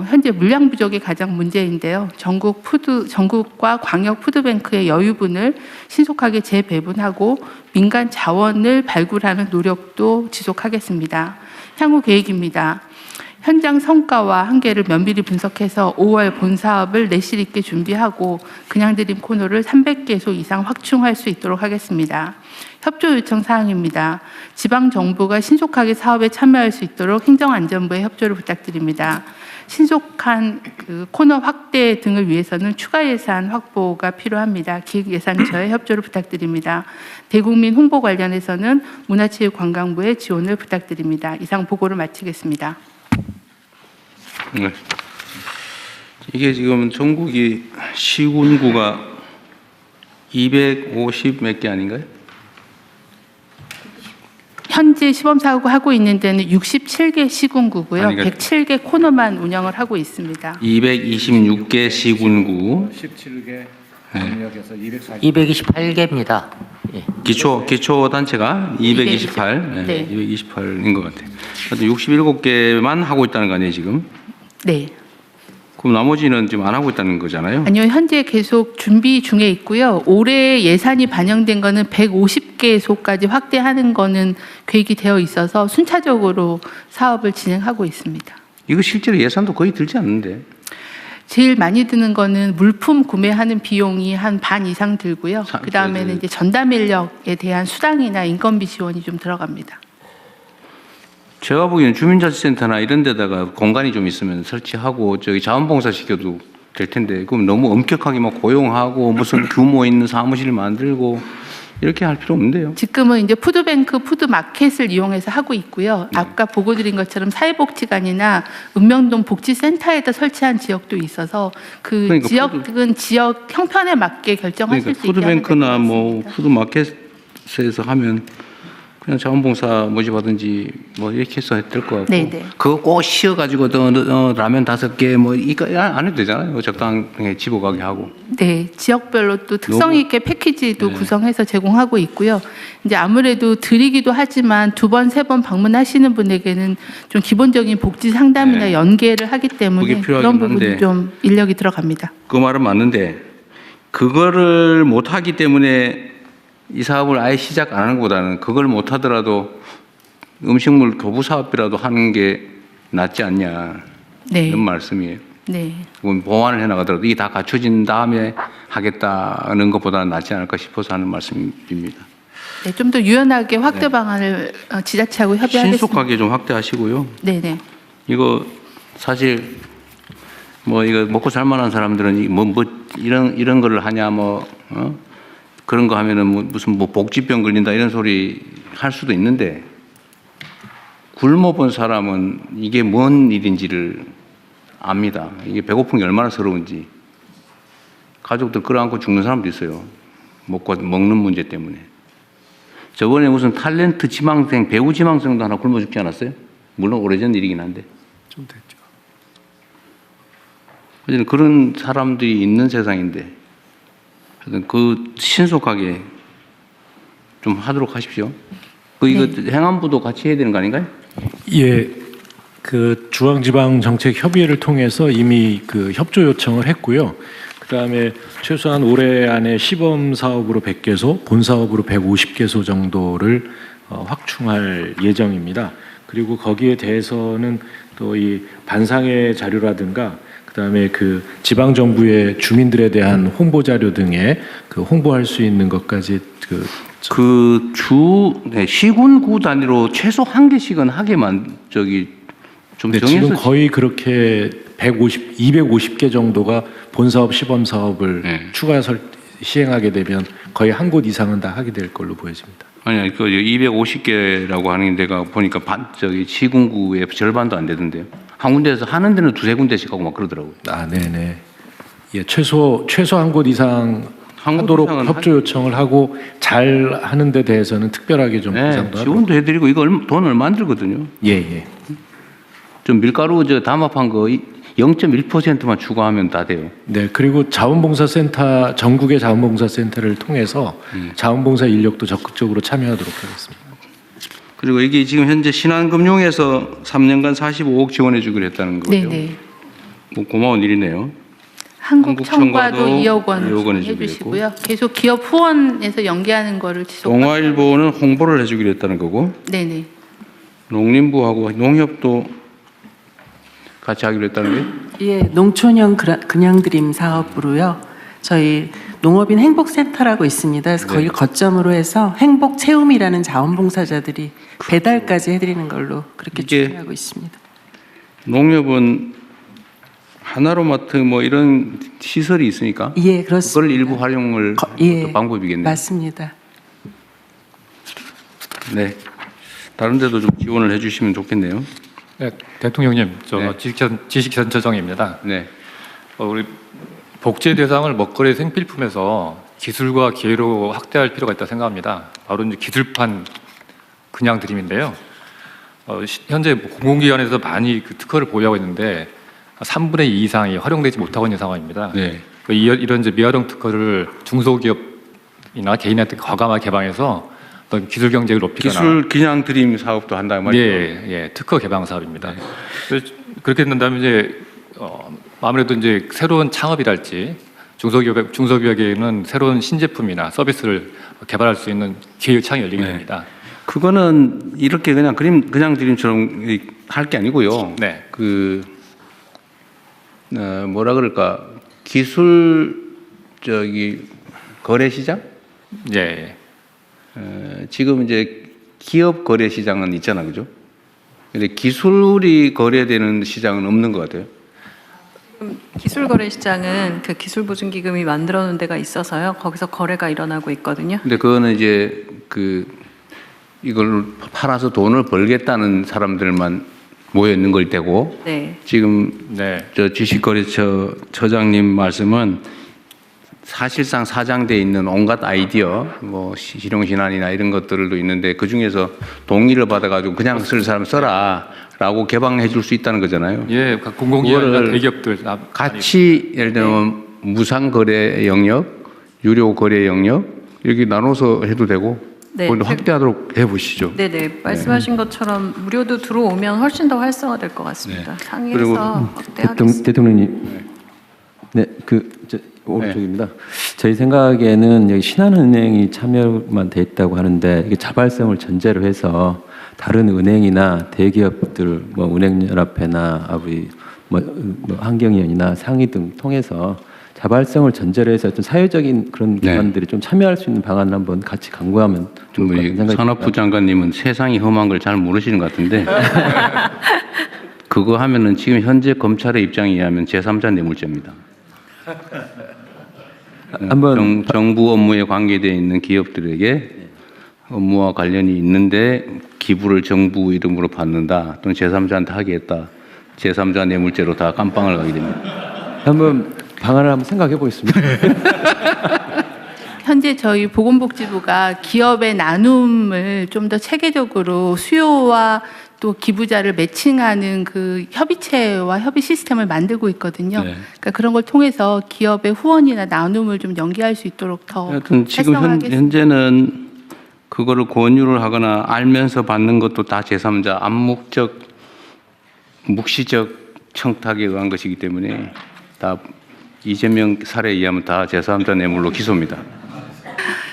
현재 물량 부족이 가장 문제인데요. 전국과 광역 푸드뱅크의 여유분을 신속하게 재배분하고 민간 자원을 발굴하는 노력도 지속하겠습니다. 향후 계획입니다. 현장 성과와 한계를 면밀히 분석해서 5월 본 사업을 내실 있게 준비하고 그냥 드림 코너를 300개소 이상 확충할 수 있도록 하겠습니다. 협조 요청 사항입니다. 지방정부가 신속하게 사업에 참여할 수 있도록 행정안전부의 협조를 부탁드립니다. 신속한 코너 확대 등을 위해서는 추가 예산 확보가 필요합니다. 기획예산처의 협조를 부탁드립니다. 대국민 홍보 관련해서는 문화체육관광부의 지원을 부탁드립니다. 이상 보고를 마치겠습니다. 네. 이게 지금 전국이 시군구가 250 몇 개 아닌가요? 현재 시범사업을 하고 있는 데는 67개 시군구고요. 아니, 그러니까 107개 코너만 운영을 하고 있습니다. 226개 시군구 17개 전역에서 228개입니다. 예. 기초 단체가 228, 네. 228인 것 같아요. 67개만 하고 있다는 거 아니에요 지금? 네. 그럼 나머지는 지금 안 하고 있다는 거잖아요. 아니요, 현재 계속 준비 중에 있고요. 올해 예산이 반영된 거는 150개소까지 확대하는 거는 계획이 되어 있어서 순차적으로 사업을 진행하고 있습니다. 이거 실제로 예산도 거의 들지 않는데. 제일 많이 드는 거는 물품 구매하는 비용이 한 반 이상 들고요. 그 다음에는 이제 전담 인력에 대한 수당이나 인건비 지원이 좀 들어갑니다. 제가 보기에는 주민자치센터나 이런 데다가 공간이 좀 있으면 설치하고 저기 자원봉사 시켜도 될 텐데 그럼 너무 엄격하게 막 고용하고 무슨 규모 있는 사무실 만들고 이렇게 할 필요 없는데요. 지금은 이제 푸드뱅크, 푸드마켓을 이용해서 하고 있고요. 아까 보고 드린 것처럼 사회복지관이나 읍명동 복지센터에다 설치한 지역도 있어서 그 그러니까 지역은 지역 형편에 맞게 결정하실 그러니까 수 있게 하면 푸드뱅크나 뭐 푸드마켓에서 하면 그냥 자원봉사 모집하든지 뭐 이렇게 해서 될 것 같고 네네. 그거 꼭 씌워가지고 라면 5개 뭐 이거 안 해도 되잖아요. 적당하게 집어가게 하고. 네, 지역별로 또 특성 있게 패키지도 구성해서 제공하고 있고요. 이제 아무래도 드리기도 하지만 2번, 3번 방문하시는 분에게는 좀 기본적인 복지 상담이나 연계를 하기 때문에 그게 필요하긴 그런 부분이 한데. 좀 인력이 들어갑니다. 그 말은 맞는데 그거를 못 하기 때문에 이 사업을 아예 시작 안 하는 것보다는 그걸 못 하더라도 음식물 교부 사업이라도 하는 게 낫지 않냐 네. 이런 말씀이에요. 네. 보완을 해나가더라도 이게 다 갖춰진 다음에 하겠다는 것보다는 낫지 않을까 싶어서 하는 말씀입니다. 네, 좀 더 유연하게 확대 방안을 지자체하고 협의하겠습니다. 신속하게 좀 확대하시고요. 네네. 이거 사실 뭐 이거 먹고 살만한 사람들은 뭐 이런 거를 하냐 그런 거 하면은 무슨 복지병 걸린다 이런 소리 할 수도 있는데 굶어본 사람은 이게 뭔 일인지를 압니다. 이게 배고픈 게 얼마나 서러운지. 가족들 끌어안고 죽는 사람도 있어요. 먹는 문제 때문에. 저번에 무슨 탤런트 지망생, 배우 지망생도 하나 굶어 죽지 않았어요? 물론 오래전 일이긴 한데. 좀 됐죠. 어쨌든 그런 사람들이 있는 세상인데 하여튼 그 신속하게 좀 하도록 하십시오. 이거 행안부도 같이 해야 되는 거 아닌가요? 예, 그 중앙지방정책협의회를 통해서 이미 그 협조 요청을 했고요. 그다음에 최소한 올해 안에 시범 사업으로 100개소, 본 사업으로 150개소 정도를 확충할 예정입니다. 그리고 거기에 대해서는 또 이 반상회 자료라든가 그다음에 그 지방 정부의 주민들에 대한 홍보 자료 등에 그 홍보할 수 있는 것까지 시군구 단위로 최소 1개씩은 하게만 좀 네, 정해서 지금 거의 그렇게 250개 정도가 본 사업, 시범 사업을 추가 시행하게 되면 거의 한 곳 이상은 다 하게 될 걸로 보여집니다. 아니 그 250개라고 하는 데가 보니까 시군구의 절반도 안 되던데요. 한 군데에서 하는 데는 2-3군데씩 하고 막 그러더라고요. 아, 네네. 예, 최소 한 곳 이상 하도록 협조 요청을 하고 잘 하는 데 대해서는 특별하게 좀 보상도 하고. 지원도 해드리고 이거 돈 얼마 안 들거든요. 예. 좀 밀가루 담합한 거 0.1%만 추가하면 다 돼요. 네, 그리고 자원봉사센터 전국의 자원봉사센터를 통해서 자원봉사 인력도 적극적으로 참여하도록 하겠습니다. 그리고 이게 지금 현재 신한금융에서 3년간 45억 지원해주기로 했다는 거죠. 네네. 뭐 고마운 일이네요. 한국청과도 2억 원 2억 원 해주시고요. 계속 기업 후원에서 연계하는 거를 지속. 동아일보는 홍보를 해주기로 했다는 거고. 네네. 농림부하고 농협도 같이 하기로 했다는 거예요? 예, 농촌형 그냥드림 사업으로요. 저희 농업인 행복센터라고 있습니다. 그래서 거기를 거점으로 해서 행복체험이라는 자원봉사자들이 배달까지 해드리는 걸로 그렇게 추진하고 있습니다. 농협은 하나로마트 뭐 이런 시설이 있으니까 예, 그렇습니다. 그걸 일부 활용을 또 방법이겠네요. 맞습니다. 네, 다른 데도 좀 지원을 해주시면 좋겠네요. 네, 대통령님, 지식센터장입니다. 네. 우리 복지 대상을 먹거리 생필품에서 기술과 기회로 확대할 필요가 있다고 생각합니다. 바로 이제 기술판 그냥 드림인데요. 현재 공공기관에서 많이 그 특허를 보유하고 있는데 3분의 2 이상이 활용되지 못하고 있는 상황입니다. 네. 이런 이제 미활용 특허를 중소기업이나 개인한테 과감하게 개방해서 어떤 기술 경쟁을 높이거나 기술 그냥 드림 사업도 한다 말이죠. 예, 특허 개방 사업입니다. 그렇게 된다면 이제 아무래도 이제 새로운 창업이랄지 중소기업에는 새로운 신제품이나 서비스를 개발할 수 있는 기회 창이 열리게 됩니다. 그거는 이렇게 그냥 드림처럼 할 게 아니고요. 네. 뭐라 그럴까 기술 거래 시장? 예. 지금 이제 기업 거래 시장은 있잖아, 그죠? 근데 기술이 거래되는 시장은 없는 것 같아요. 기술거래시장은 그 기술보증기금이 만들어 놓은 데가 있어서요. 거기서 거래가 일어나고 있거든요. 근데 그거는 이제 이걸 팔아서 돈을 벌겠다는 사람들만 모여 있는 걸 테고 네. 지금 저 주식거래처 처장님 말씀은 사실상 사장돼 있는 온갖 아이디어, 뭐 실용신안이나 이런 것들도 있는데 그 중에서 동의를 받아가지고 그냥 쓸 사람 써라라고 개방해 줄 수 있다는 거잖아요. 예, 공공기관이나 대기업들 같이 예를 들면 무상 거래 영역, 유료 거래 영역 이렇게 나눠서 해도 되고 네, 그걸 확대하도록 해보시죠. 네네 말씀하신 것처럼 무료도 들어오면 훨씬 더 활성화될 것 같습니다. 상위에서 확대하겠습니다. 대통령님, 오른쪽입니다. 저희 생각에는 여기 신한은행이 참여만 돼 있다고 하는데 이게 자발성을 전제로 해서 다른 은행이나 대기업들, 뭐 은행연합회나 환경위원이나 상위 등 통해서 자발성을 전제로 해서 좀 사회적인 그런 기관들이 좀 참여할 수 있는 방안을 한번 같이 강구하면 좋을 것 같은 생각이 산업부 장관님은 세상이 험한 걸 잘 모르시는 것 같은데 그거 하면은 지금 현재 검찰의 입장에 의하면 제3자 뇌물죄입니다. 한번 정부 업무에 관계되어 있는 기업들에게 업무와 관련이 있는데 기부를 정부 이름으로 받는다 또는 제3자한테 하겠다. 제3자 뇌물죄로 다 깜빵을 가게 됩니다. 한번 방안을 한번 생각해 보겠습니다. 현재 저희 보건복지부가 기업의 나눔을 좀 더 체계적으로 수요와 또 기부자를 매칭하는 그 협의체와 협의 시스템을 만들고 있거든요. 그러니까 그런 걸 통해서 기업의 후원이나 나눔을 좀 연계할 수 있도록 더 하여튼 지금 현재는 그거를 권유를 하거나 알면서 받는 것도 다 제3자 암묵적 묵시적 청탁에 의한 것이기 때문에 다 이재명 사례에 의하면 다 제3자 뇌물로 기소입니다.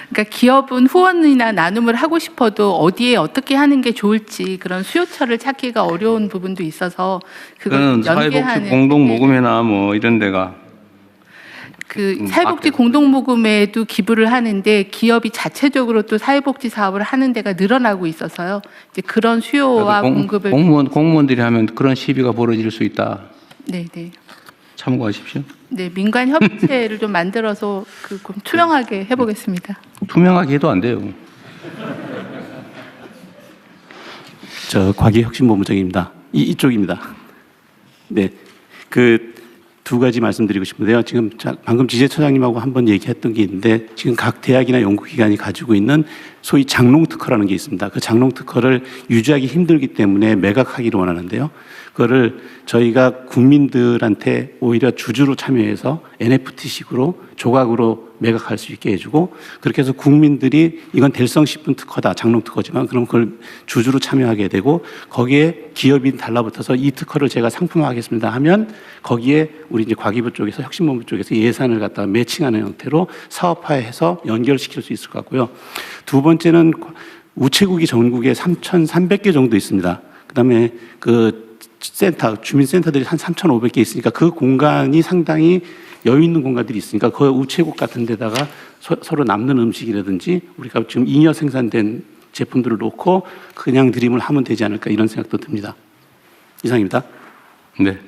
그러니까 기업은 후원이나 나눔을 하고 싶어도 어디에 어떻게 하는 게 좋을지 그런 수요처를 찾기가 어려운 부분도 있어서 그걸 사회복지 연계하는 공동모금회나 뭐 이런 데가 사회복지 공동모금회에도 기부를 하는데 기업이 자체적으로 또 사회복지 사업을 하는 데가 늘어나고 있어서요. 이제 그런 수요와 공급을 공무원들이 하면 그런 시비가 벌어질 수 있다. 네. 참고하십시오. 네, 민간 협의체를 좀 만들어서 좀 투명하게 해보겠습니다. 투명하게 해도 안 돼요. 저 과기혁신본부장입니다. 이쪽입니다. 네, 두 가지 말씀드리고 싶은데요. 지금 방금 지재처장님하고 한번 얘기했던 게 있는데 지금 각 대학이나 연구기관이 가지고 있는 소위 장롱특허라는 게 있습니다. 그 장롱특허를 유지하기 힘들기 때문에 매각하기를 원하는데요. 그거를 저희가 국민들한테 오히려 주주로 참여해서 NFT식으로 조각으로 매각할 수 있게 해주고 그렇게 해서 국민들이 이건 될성 싶은 특허다, 장롱특허지만 그럼 그걸 주주로 참여하게 되고 거기에 기업이 달라붙어서 이 특허를 제가 상품화하겠습니다 하면 거기에 우리 이제 과기부 쪽에서 혁신본부 쪽에서 예산을 갖다가 매칭하는 형태로 사업화해서 연결시킬 수 있을 것 같고요. 두 번째는 우체국이 전국에 3,300개 정도 있습니다. 그다음에 주민센터들이 한 3,500개 있으니까 그 공간이 상당히 여유 있는 공간들이 있으니까 그 우체국 같은 데다가 서로 남는 음식이라든지 우리가 지금 잉여 생산된 제품들을 놓고 그냥 드림을 하면 되지 않을까 이런 생각도 듭니다. 이상입니다. 네.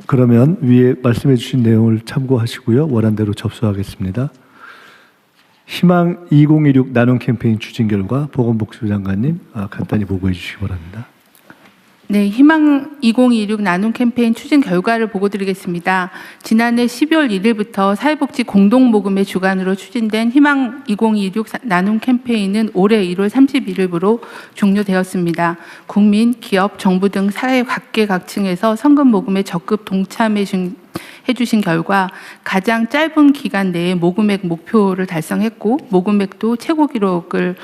그러면 위에 말씀해 주신 내용을 참고하시고요. 원안대로 접수하겠습니다. 희망 2016 나눔 캠페인 추진 결과 보건복지부 장관님 간단히 보고해 주시기 바랍니다. 네, 희망 2026 나눔 캠페인 추진 결과를 보고드리겠습니다. 지난해 12월 1일부터 사회복지 공동모금의 주관으로 추진된 희망 2026 나눔 캠페인은 올해 1월 31일부로 종료되었습니다. 국민, 기업, 정부 등 사회 각계각층에서 성금 모금에 적극 동참해 주신 결과 가장 짧은 기간 내에 모금액 목표를 달성했고 모금액도 최고 기록을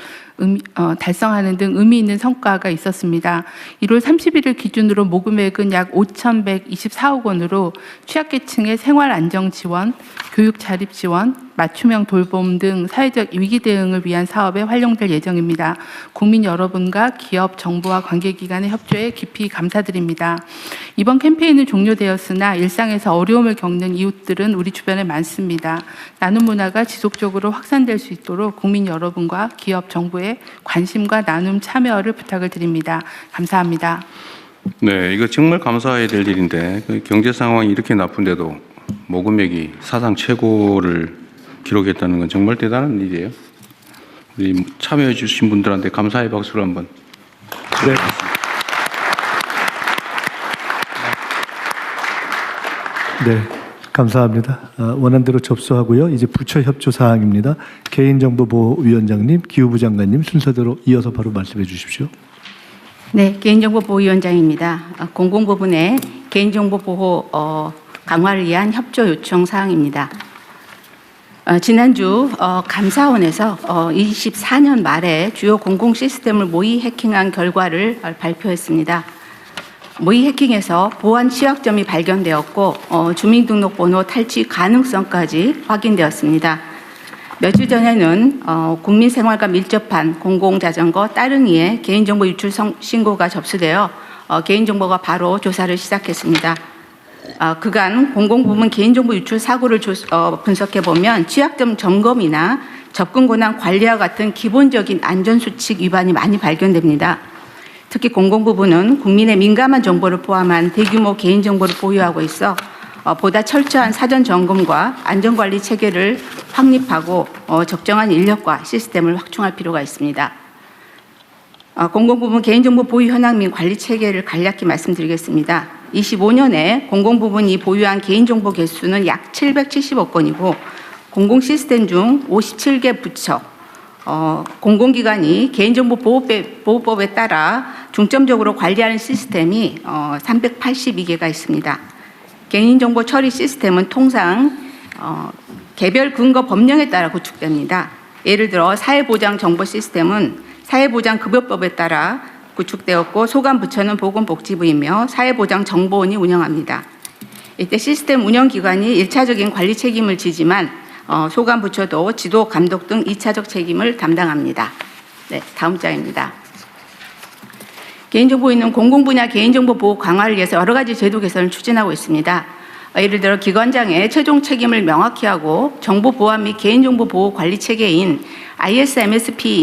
달성하는 등 의미 있는 성과가 있었습니다. 1월 31일 기준으로 모금액은 약 5,124억 원으로 취약계층의 생활 안정 지원, 교육 자립 지원, 맞춤형 돌봄 등 사회적 위기 대응을 위한 사업에 활용될 예정입니다. 국민 여러분과 기업, 정부와 관계기관의 협조에 깊이 감사드립니다. 이번 캠페인은 종료되었으나 일상에서 어려움을 겪는 이웃들은 우리 주변에 많습니다. 나눔 문화가 지속적으로 확산될 수 있도록 국민 여러분과 기업, 정부의 관심과 나눔 참여를 부탁을 드립니다. 감사합니다. 네, 이거 정말 감사해야 될 일인데 그 경제 상황이 이렇게 나쁜데도 모금액이 사상 최고를 기록했다는 건 정말 대단한 일이에요. 우리 참여해 주신 분들한테 감사의 박수를 한번. 네. 네, 감사합니다. 원안대로 접수하고요. 이제 부처 협조 사항입니다. 개인정보보호위원장님, 기후부 장관님 순서대로 이어서 바로 말씀해 주십시오. 네, 개인정보보호위원장입니다. 공공부문의 개인정보보호 강화를 위한 협조 요청 사항입니다. 지난주 감사원에서 24년 말에 주요 공공 시스템을 모의 해킹한 결과를 발표했습니다. 모의 해킹에서 보안 취약점이 발견되었고 주민등록번호 탈취 가능성까지 확인되었습니다. 며칠 전에는 국민생활과 밀접한 공공자전거 따릉이의 개인정보 유출 신고가 접수되어 개인정보가 바로 조사를 시작했습니다. 그간 공공부문 개인정보 유출 사고를 분석해보면 취약점 점검이나 접근 권한 관리와 같은 기본적인 안전수칙 위반이 많이 발견됩니다. 특히 공공부문은 국민의 민감한 정보를 포함한 대규모 개인정보를 보유하고 있어 보다 철저한 사전 점검과 안전관리 체계를 확립하고 적정한 인력과 시스템을 확충할 필요가 있습니다. 공공부문 개인정보 보유 현황 및 관리 체계를 간략히 말씀드리겠습니다. 25년에 공공부문이 보유한 개인정보 개수는 약 770억 건이고 공공시스템 중 57개 부처, 공공기관이 개인정보보호법에 따라 중점적으로 관리하는 시스템이 382개가 있습니다. 개인정보 처리 시스템은 통상 개별 근거 법령에 따라 구축됩니다. 예를 들어 사회보장 정보 시스템은 사회보장급여법에 따라 구축되었고 소관부처는 보건복지부이며 사회보장정보원이 운영합니다. 이때 시스템 운영기관이 1차적인 관리 책임을 지지만 소관부처도 지도, 감독 등 2차적 책임을 담당합니다. 네, 다음 장입니다. 개인정보 있는 공공분야 개인정보 보호 강화를 위해서 여러 가지 제도 개선을 추진하고 있습니다. 예를 들어 기관장의 최종 책임을 명확히 하고 정보 보안 및 개인정보 보호 관리 체계인 ISMSP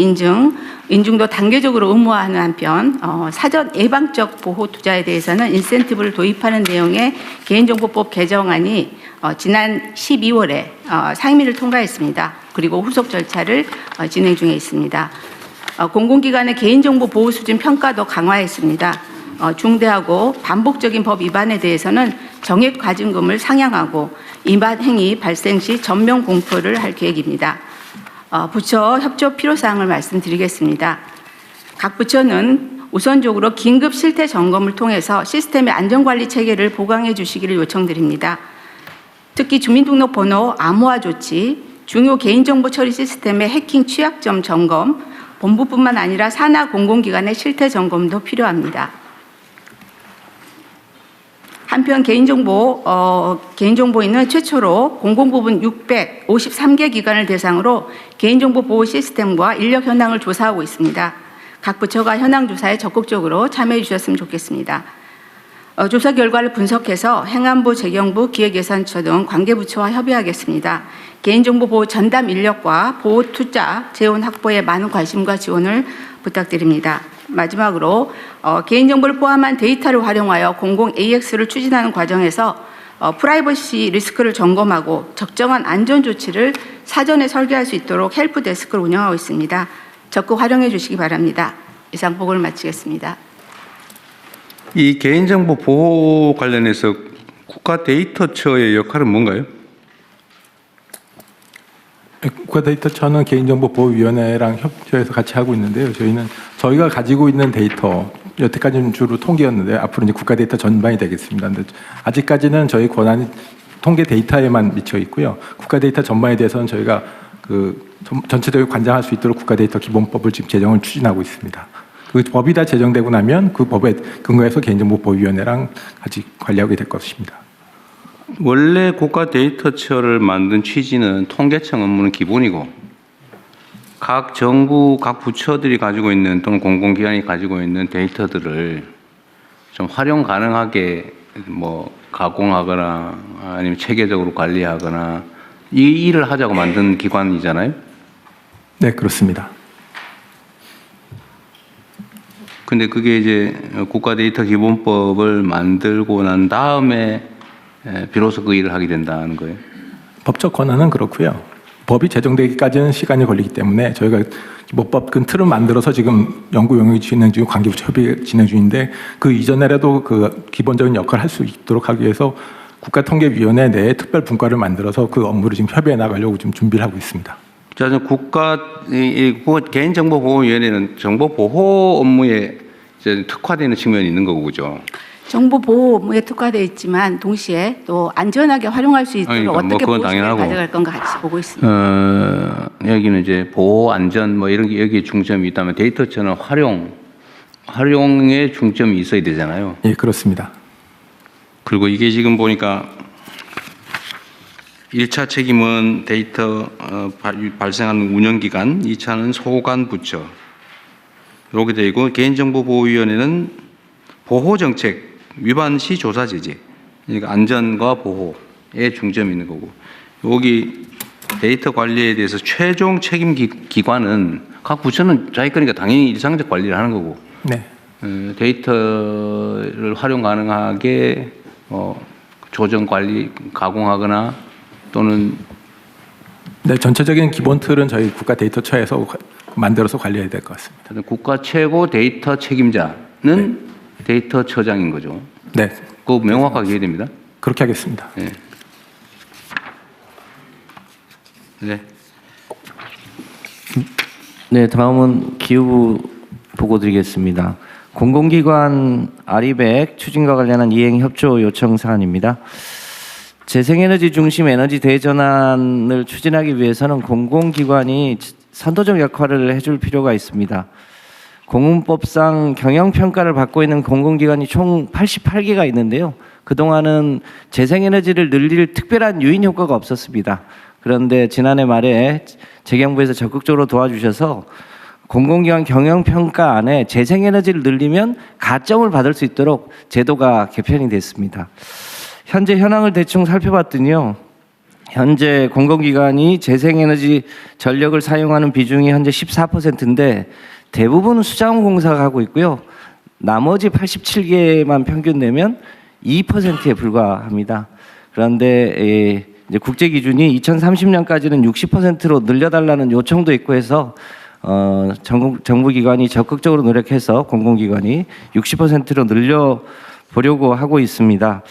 인증도 단계적으로 의무화하는 한편 사전 예방적 보호 투자에 대해서는 인센티브를 도입하는 내용의 개인정보법 개정안이 지난 12월에 상임위를 통과했습니다. 그리고 후속 절차를 진행 중에 있습니다. 공공기관의 개인정보 보호 수준 평가도 강화했습니다. 중대하고 반복적인 법 위반에 대해서는 정액 과징금을 상향하고 위반 행위 발생 시 전면 공표를 할 계획입니다. 부처 협조 필요사항을 말씀드리겠습니다. 각 부처는 우선적으로 긴급 실태 점검을 통해서 시스템의 안전관리 체계를 보강해 주시기를 요청드립니다. 특히 주민등록번호 암호화 조치, 중요 개인정보 처리 시스템의 해킹 취약점 점검, 본부뿐만 아니라 산하 공공기관의 실태 점검도 필요합니다. 한편 개인정보인은 최초로 공공부문 653개 기관을 대상으로 개인정보 보호 시스템과 인력 현황을 조사하고 있습니다. 각 부처가 현황 조사에 적극적으로 참여해 주셨으면 좋겠습니다. 조사 결과를 분석해서 행안부, 재경부, 기획예산처 등 관계부처와 협의하겠습니다. 개인정보 보호 전담 인력과 보호 투자, 재원 확보에 많은 관심과 지원을 부탁드립니다. 마지막으로 개인정보를 포함한 데이터를 활용하여 공공 AX를 추진하는 과정에서 프라이버시 리스크를 점검하고 적정한 안전 조치를 사전에 설계할 수 있도록 헬프 데스크를 운영하고 있습니다. 적극 활용해 주시기 바랍니다. 이상 보고를 마치겠습니다. 이 개인정보 보호 관련해서 국가데이터처의 역할은 뭔가요? 국가데이터처는 개인정보보호위원회랑 협조해서 같이 하고 있는데요. 저희가 가지고 있는 데이터, 여태까지는 주로 통계였는데 앞으로 이제 국가데이터 전반이 되겠습니다. 근데 아직까지는 저희 권한이 통계 데이터에만 미쳐 있고요. 국가데이터 전반에 대해서는 저희가 전체적으로 관장할 수 있도록 국가데이터 기본법을 지금 제정을 추진하고 있습니다. 그 법이 다 제정되고 나면 그 법에 근거해서 개인정보보호위원회랑 같이 관리하게 될 것입니다. 원래 국가데이터처를 만든 취지는 통계청 업무는 기본이고 각 정부, 각 부처들이 가지고 있는 또는 공공기관이 가지고 있는 데이터들을 좀 활용 가능하게 가공하거나 아니면 체계적으로 관리하거나 이 일을 하자고 만든 기관이잖아요? 네, 그렇습니다. 근데 그게 이제 국가데이터 기본법을 만들고 난 다음에 비로소 그 일을 하게 된다는 거예요. 법적 권한은 그렇고요. 법이 제정되기까지는 시간이 걸리기 때문에 저희가 기본법 그 틀을 만들어서 지금 연구 용역이 진행 중이고 관계부처 협의 진행 중인데 그 이전에라도 그 기본적인 역할을 할 수 있도록 하기 위해서 국가통계위원회 내에 특별 분과를 만들어서 그 업무를 지금 협의해 나가려고 지금 준비를 하고 있습니다. 자, 개인정보보호위원회는 정보보호 업무에 이제 특화되는 측면이 있는 거고, 그죠? 정보 보호 업무에 특화되어 있지만 동시에 또 안전하게 활용할 수 있도록 그러니까 어떻게 그건 보호를 당연하고. 가져갈 건가 같이 보고 있습니다. 여기는 이제 보호, 안전 뭐 이런 게 여기에 중점이 있다면 데이터처는 활용에 중점이 있어야 되잖아요. 예, 그렇습니다. 그리고 이게 지금 보니까 1차 책임은 데이터 발생하는 운영기관, 2차는 소관 부처 이렇게 되어 있고 개인정보보호위원회는 보호정책 위반 시 조사 제재, 그러니까 안전과 보호에 중점이 있는 거고 여기 데이터 관리에 대해서 최종 책임 기관은 각 부처는 자기 거니까 당연히 일상적 관리를 하는 거고 네. 데이터를 활용 가능하게 조정 관리 가공하거나 또는 네, 전체적인 기본 틀은 저희 국가 데이터처에서 만들어서 관리해야 될 것 같습니다. 국가 최고 데이터 책임자는 데이터처장인 거죠. 네. 그거 명확하게 해야 됩니다. 그렇게 하겠습니다. 네. 네. 네, 다음은 기후부 보고 드리겠습니다. 공공기관 아리백 추진과 관련한 이행 협조 요청 사안입니다. 재생에너지 중심 에너지 대전환을 추진하기 위해서는 공공기관이 선도적 역할을 해줄 필요가 있습니다. 공문법상 경영평가를 받고 있는 공공기관이 총 88개가 있는데요. 그동안은 재생에너지를 늘릴 특별한 유인 효과가 없었습니다. 그런데 지난해 말에 재경부에서 적극적으로 도와주셔서 공공기관 경영평가 안에 재생에너지를 늘리면 가점을 받을 수 있도록 제도가 개편이 됐습니다. 현재 현황을 대충 살펴봤더니요. 현재 공공기관이 재생에너지 전력을 사용하는 비중이 현재 14%인데 대부분 수자원공사가 하고 있고요. 나머지 87개만 평균 내면 2%에 불과합니다. 그런데 이제 국제 기준이 2030년까지는 60%로 늘려달라는 요청도 있고 해서 정부기관이 적극적으로 노력해서 공공기관이 60%로 늘려보려고 하고 있습니다.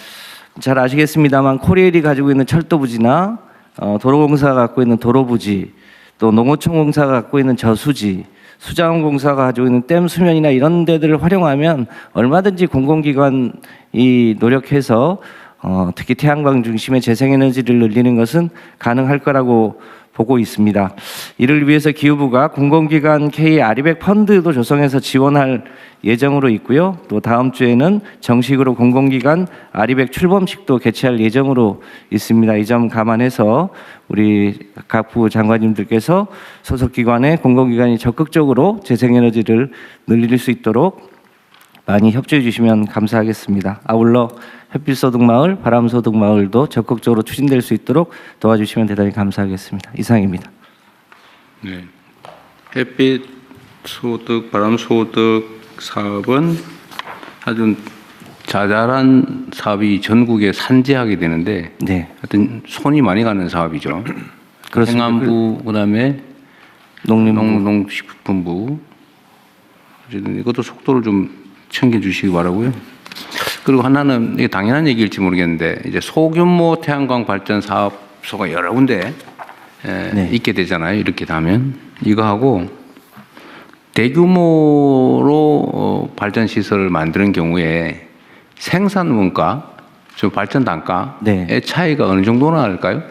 잘 아시겠습니다만 코레일이 가지고 있는 철도부지나 도로공사가 갖고 있는 도로부지 또 농어촌공사가 갖고 있는 저수지 수자원공사가 가지고 있는 댐 수면이나 이런 데들을 활용하면 얼마든지 공공기관이 노력해서 특히 태양광 중심의 재생에너지를 늘리는 것은 가능할 거라고 보고 있습니다. 이를 위해서 기후부가 공공기관 K 아리백 펀드도 조성해서 지원할 예정으로 있고요. 또 다음 주에는 정식으로 공공기관 아리백 출범식도 개최할 예정으로 있습니다. 이 점 감안해서 우리 각 부 장관님들께서 소속기관의 공공기관이 적극적으로 재생에너지를 늘릴 수 있도록 많이 협조해 주시면 감사하겠습니다. 아울러 햇빛소득마을, 바람소득마을도 적극적으로 추진될 수 있도록 도와주시면 대단히 감사하겠습니다. 이상입니다. 네. 햇빛 소득, 바람소득 사업은 아주 자잘한 사업이 전국에 산재하게 되는데 하여튼 손이 많이 가는 사업이죠. 그렇습니다. 행안부 그다음에 농식품부 이것도 속도를 좀 챙겨주시기 바라고요. 그리고 하나는 이게 당연한 얘기일지 모르겠는데 이제 소규모 태양광 발전 사업소가 여러 군데 있게 되잖아요. 이렇게 되면 이거하고 대규모로 발전 시설을 만드는 경우에 생산 원가, 좀 발전 단가의 차이가 어느 정도나 할까요?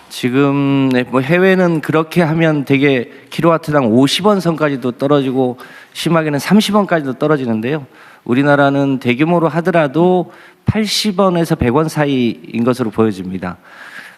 지금 뭐 해외는 그렇게 하면 되게 킬로와트당 50원 선까지도 떨어지고 심하게는 30원까지도 떨어지는데요. 우리나라는 대규모로 하더라도 80원에서 100원 사이인 것으로 보여집니다.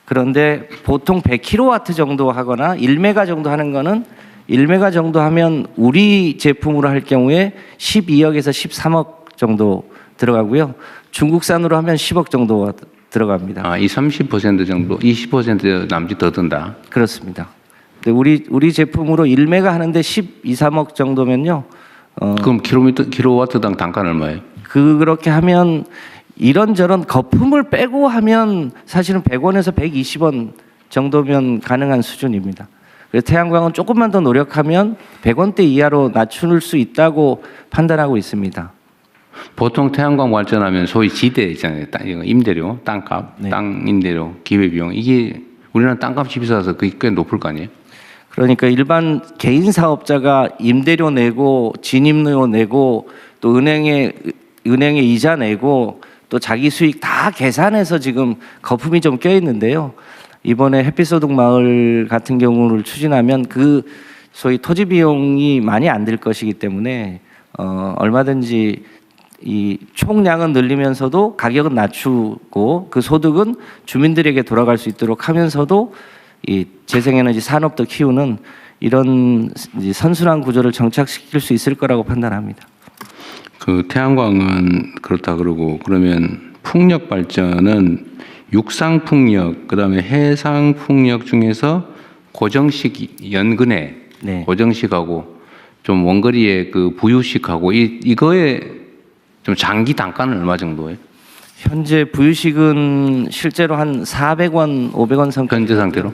그런데 보통 100kW 정도 하거나 1메가 정도 하는 거는 1메가 정도 하면 우리 제품으로 할 경우에 12억에서 13억 정도 들어가고요. 중국산으로 하면 10억 정도 들어갑니다. 아, 이 30% 정도, 20% 남짓 더 든다. 그렇습니다. 근데 우리 제품으로 1메가 하는데 12, 13억 정도면요. 그럼 킬로와트당 단가는 얼마예요? 그렇게 하면 이런저런 거품을 빼고 하면 사실은 100원에서 120원 정도면 가능한 수준입니다. 그래서 태양광은 조금만 더 노력하면 100원대 이하로 낮출 수 있다고 판단하고 있습니다. 보통 태양광 발전하면 소위 지대 있잖아요. 임대료, 땅값, 땅 임대료, 기회비용. 이게 우리나라 땅값이 비싸서 그게 꽤 높을 거 아니에요? 그러니까 일반 개인 사업자가 임대료 내고 진입료 내고 또 은행에 이자 내고 또 자기 수익 다 계산해서 지금 거품이 좀 껴 있는데요. 이번에 햇빛소득 마을 같은 경우를 추진하면 그 소위 토지 비용이 많이 안 들 것이기 때문에 얼마든지 이 총량은 늘리면서도 가격은 낮추고 그 소득은 주민들에게 돌아갈 수 있도록 하면서도 이 재생에너지 산업도 키우는 이런 선순환 구조를 정착시킬 수 있을 거라고 판단합니다. 그 태양광은 그렇다 그러고 그러면 풍력 발전은 육상 풍력 그다음에 해상 풍력 중에서 고정식 연근해 고정식하고 좀 원거리의 그 부유식하고 이거에 좀 장기 단가는 얼마 정도예요? 현재 부유식은 실제로 한 400원, 500원 선까지. 현재 상태로?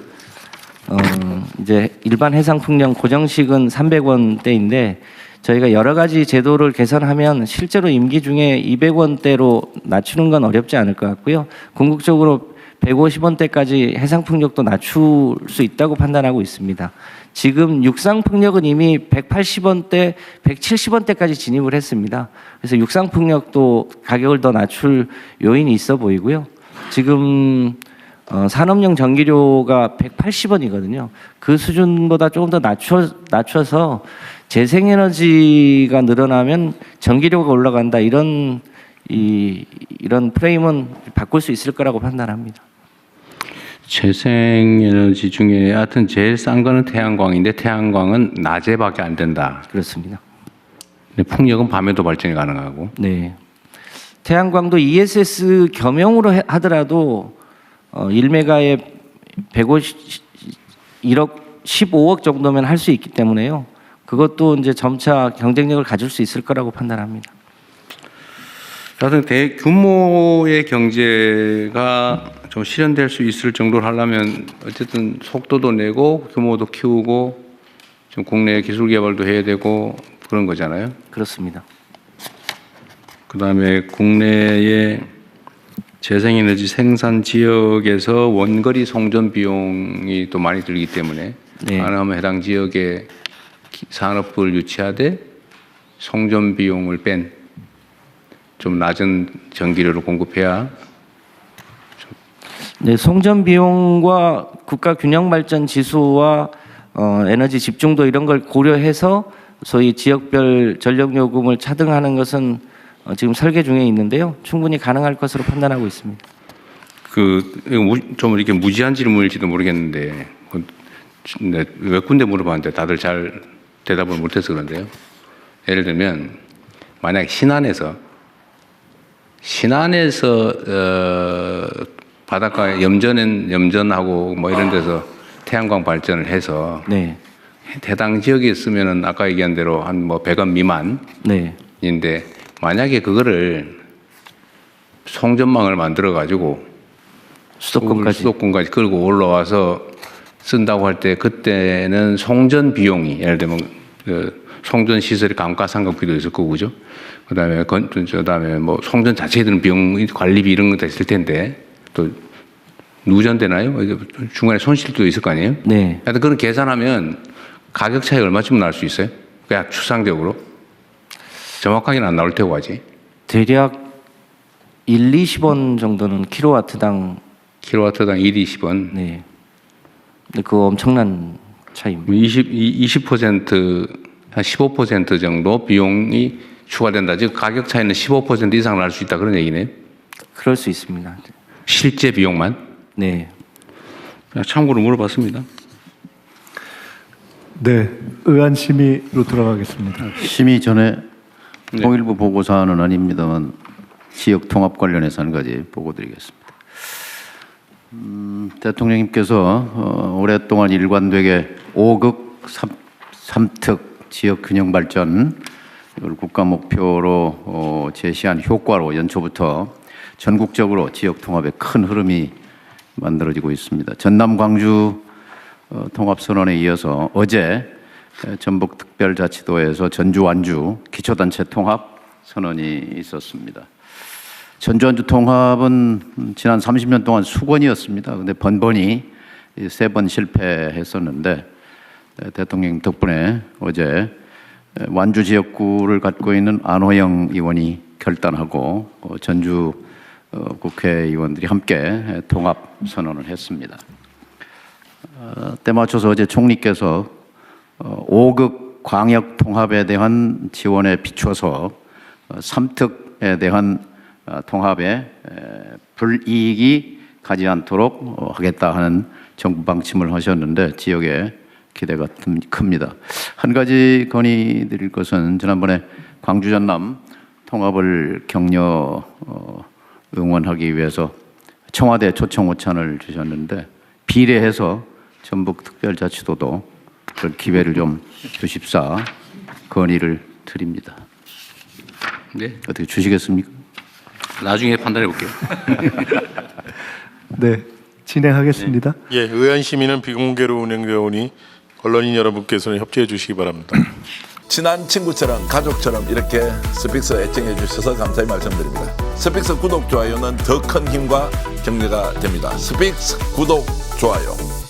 이제 일반 해상 풍력 고정식은 300원대인데 저희가 여러 가지 제도를 개선하면 실제로 임기 중에 200원대로 낮추는 건 어렵지 않을 것 같고요. 궁극적으로 150원대까지 해상 풍력도 낮출 수 있다고 판단하고 있습니다. 지금 육상 풍력은 이미 180원대, 170원대까지 진입을 했습니다. 그래서 육상 풍력도 가격을 더 낮출 요인이 있어 보이고요. 지금 산업용 전기료가 180원이거든요. 그 수준보다 조금 더 낮춰서 재생에너지가 늘어나면 전기료가 올라간다 이런 프레임은 바꿀 수 있을 거라고 판단합니다. 재생에너지 중에 하여튼 제일 싼 거는 태양광인데 태양광은 낮에밖에 안 된다. 그렇습니다. 근데 풍력은 밤에도 발전이 가능하고. 네. 태양광도 ESS 겸용으로 하더라도 1메가에 1억 15억 정도면 할 수 있기 때문에요. 그것도 이제 점차 경쟁력을 가질 수 있을 거라고 판단합니다. 하여튼 대규모의 경제가 좀 실현될 수 있을 정도로 하려면 어쨌든 속도도 내고 규모도 키우고 좀 국내 기술 개발도 해야 되고 그런 거잖아요. 그렇습니다. 그다음에 국내의 재생에너지 생산 지역에서 원거리 송전 비용이 또 많이 들기 때문에 가능하면 해당 지역에 산업을 유치하되 송전 비용을 뺀 좀 낮은 전기료를 공급해야. 네, 송전 비용과 국가 균형 발전 지수와 에너지 집중도 이런 걸 고려해서 소위 지역별 전력 요금을 차등하는 것은 지금 설계 중에 있는데요. 충분히 가능할 것으로 판단하고 있습니다. 좀 이렇게 무지한 질문일지도 모르겠는데 몇 군데 물어봤는데 다들 잘 대답을 못해서 그런데요. 예를 들면 만약 신안에서 바닷가에 염전하고 뭐 이런 데서 태양광 발전을 해서 해당 지역에 있으면은 아까 얘기한 대로 한 뭐 100원 미만인데 만약에 그거를 송전망을 만들어 가지고 수도권까지 끌고 올라와서 쓴다고 할 때 그때는 송전 비용이 예를 들면 송전 시설의 감가상각비도 있을 거고 그죠? 그다음에 뭐 송전 자체에 드는 비용, 관리비 이런 것도 있을 텐데 또 누전되나요? 중간에 손실도 있을 거 아니에요? 네. 하여튼 그런 계산하면 가격 차이 얼마쯤 날 수 있어요? 그냥 추상적으로 정확하게는 안 나올 테고 하지. 대략 1, 20원 정도는 킬로와트당 1, 20원. 네. 근데 그거 엄청난 차이입니다. 20% 한 15% 정도 비용이 추가된다. 즉 가격 차이는 15% 이상 날 수 있다 그런 얘기네요. 그럴 수 있습니다. 실제 비용만? 네. 그냥 참고로 물어봤습니다. 네, 의안 심의로 들어가겠습니다. 심의 전에 통일부 보고사항은 아닙니다만 지역 통합 관련해서 한 가지 보고드리겠습니다. 대통령님께서 오랫동안 일관되게 5극 3특 지역 균형 발전 이걸 국가 목표로 제시한 효과로 연초부터 전국적으로 지역 통합의 큰 흐름이 만들어지고 있습니다. 전남 광주 통합선언에 이어서 어제 전북특별자치도에서 전주 완주 기초단체 통합 선언이 있었습니다. 전주 완주 통합은 지난 30년 동안 수건이었습니다. 근데 번번이 3번 실패했었는데 대통령 덕분에 어제 완주 지역구를 갖고 있는 안호영 의원이 결단하고 전주 국회의원들이 함께 통합 선언을 했습니다. 때 맞춰서 어제 총리께서 5극 광역 통합에 대한 지원에 비춰서 삼특에 대한 통합에 불이익이 가지 않도록 하겠다 하는 정부 방침을 하셨는데 지역에 기대가 큽니다. 한 가지 건의드릴 것은 지난번에 광주 전남 통합을 격려 응원하기 위해서 청와대 초청 오찬을 주셨는데 비례해서 전북특별자치도도 그 기회를 좀 주십사 건의를 드립니다. 네. 어떻게 주시겠습니까? 나중에 판단해 볼게요. 네, 진행하겠습니다. 예, 의안 시민은 비공개로 운영되어 오니 언론인 여러분께서는 협조해 주시기 바랍니다. 친한 친구처럼 가족처럼 이렇게 스픽스 애청해 주셔서 감사히 말씀드립니다. 스픽스 구독, 좋아요는 더 큰 힘과 격려가 됩니다. 스픽스 구독, 좋아요.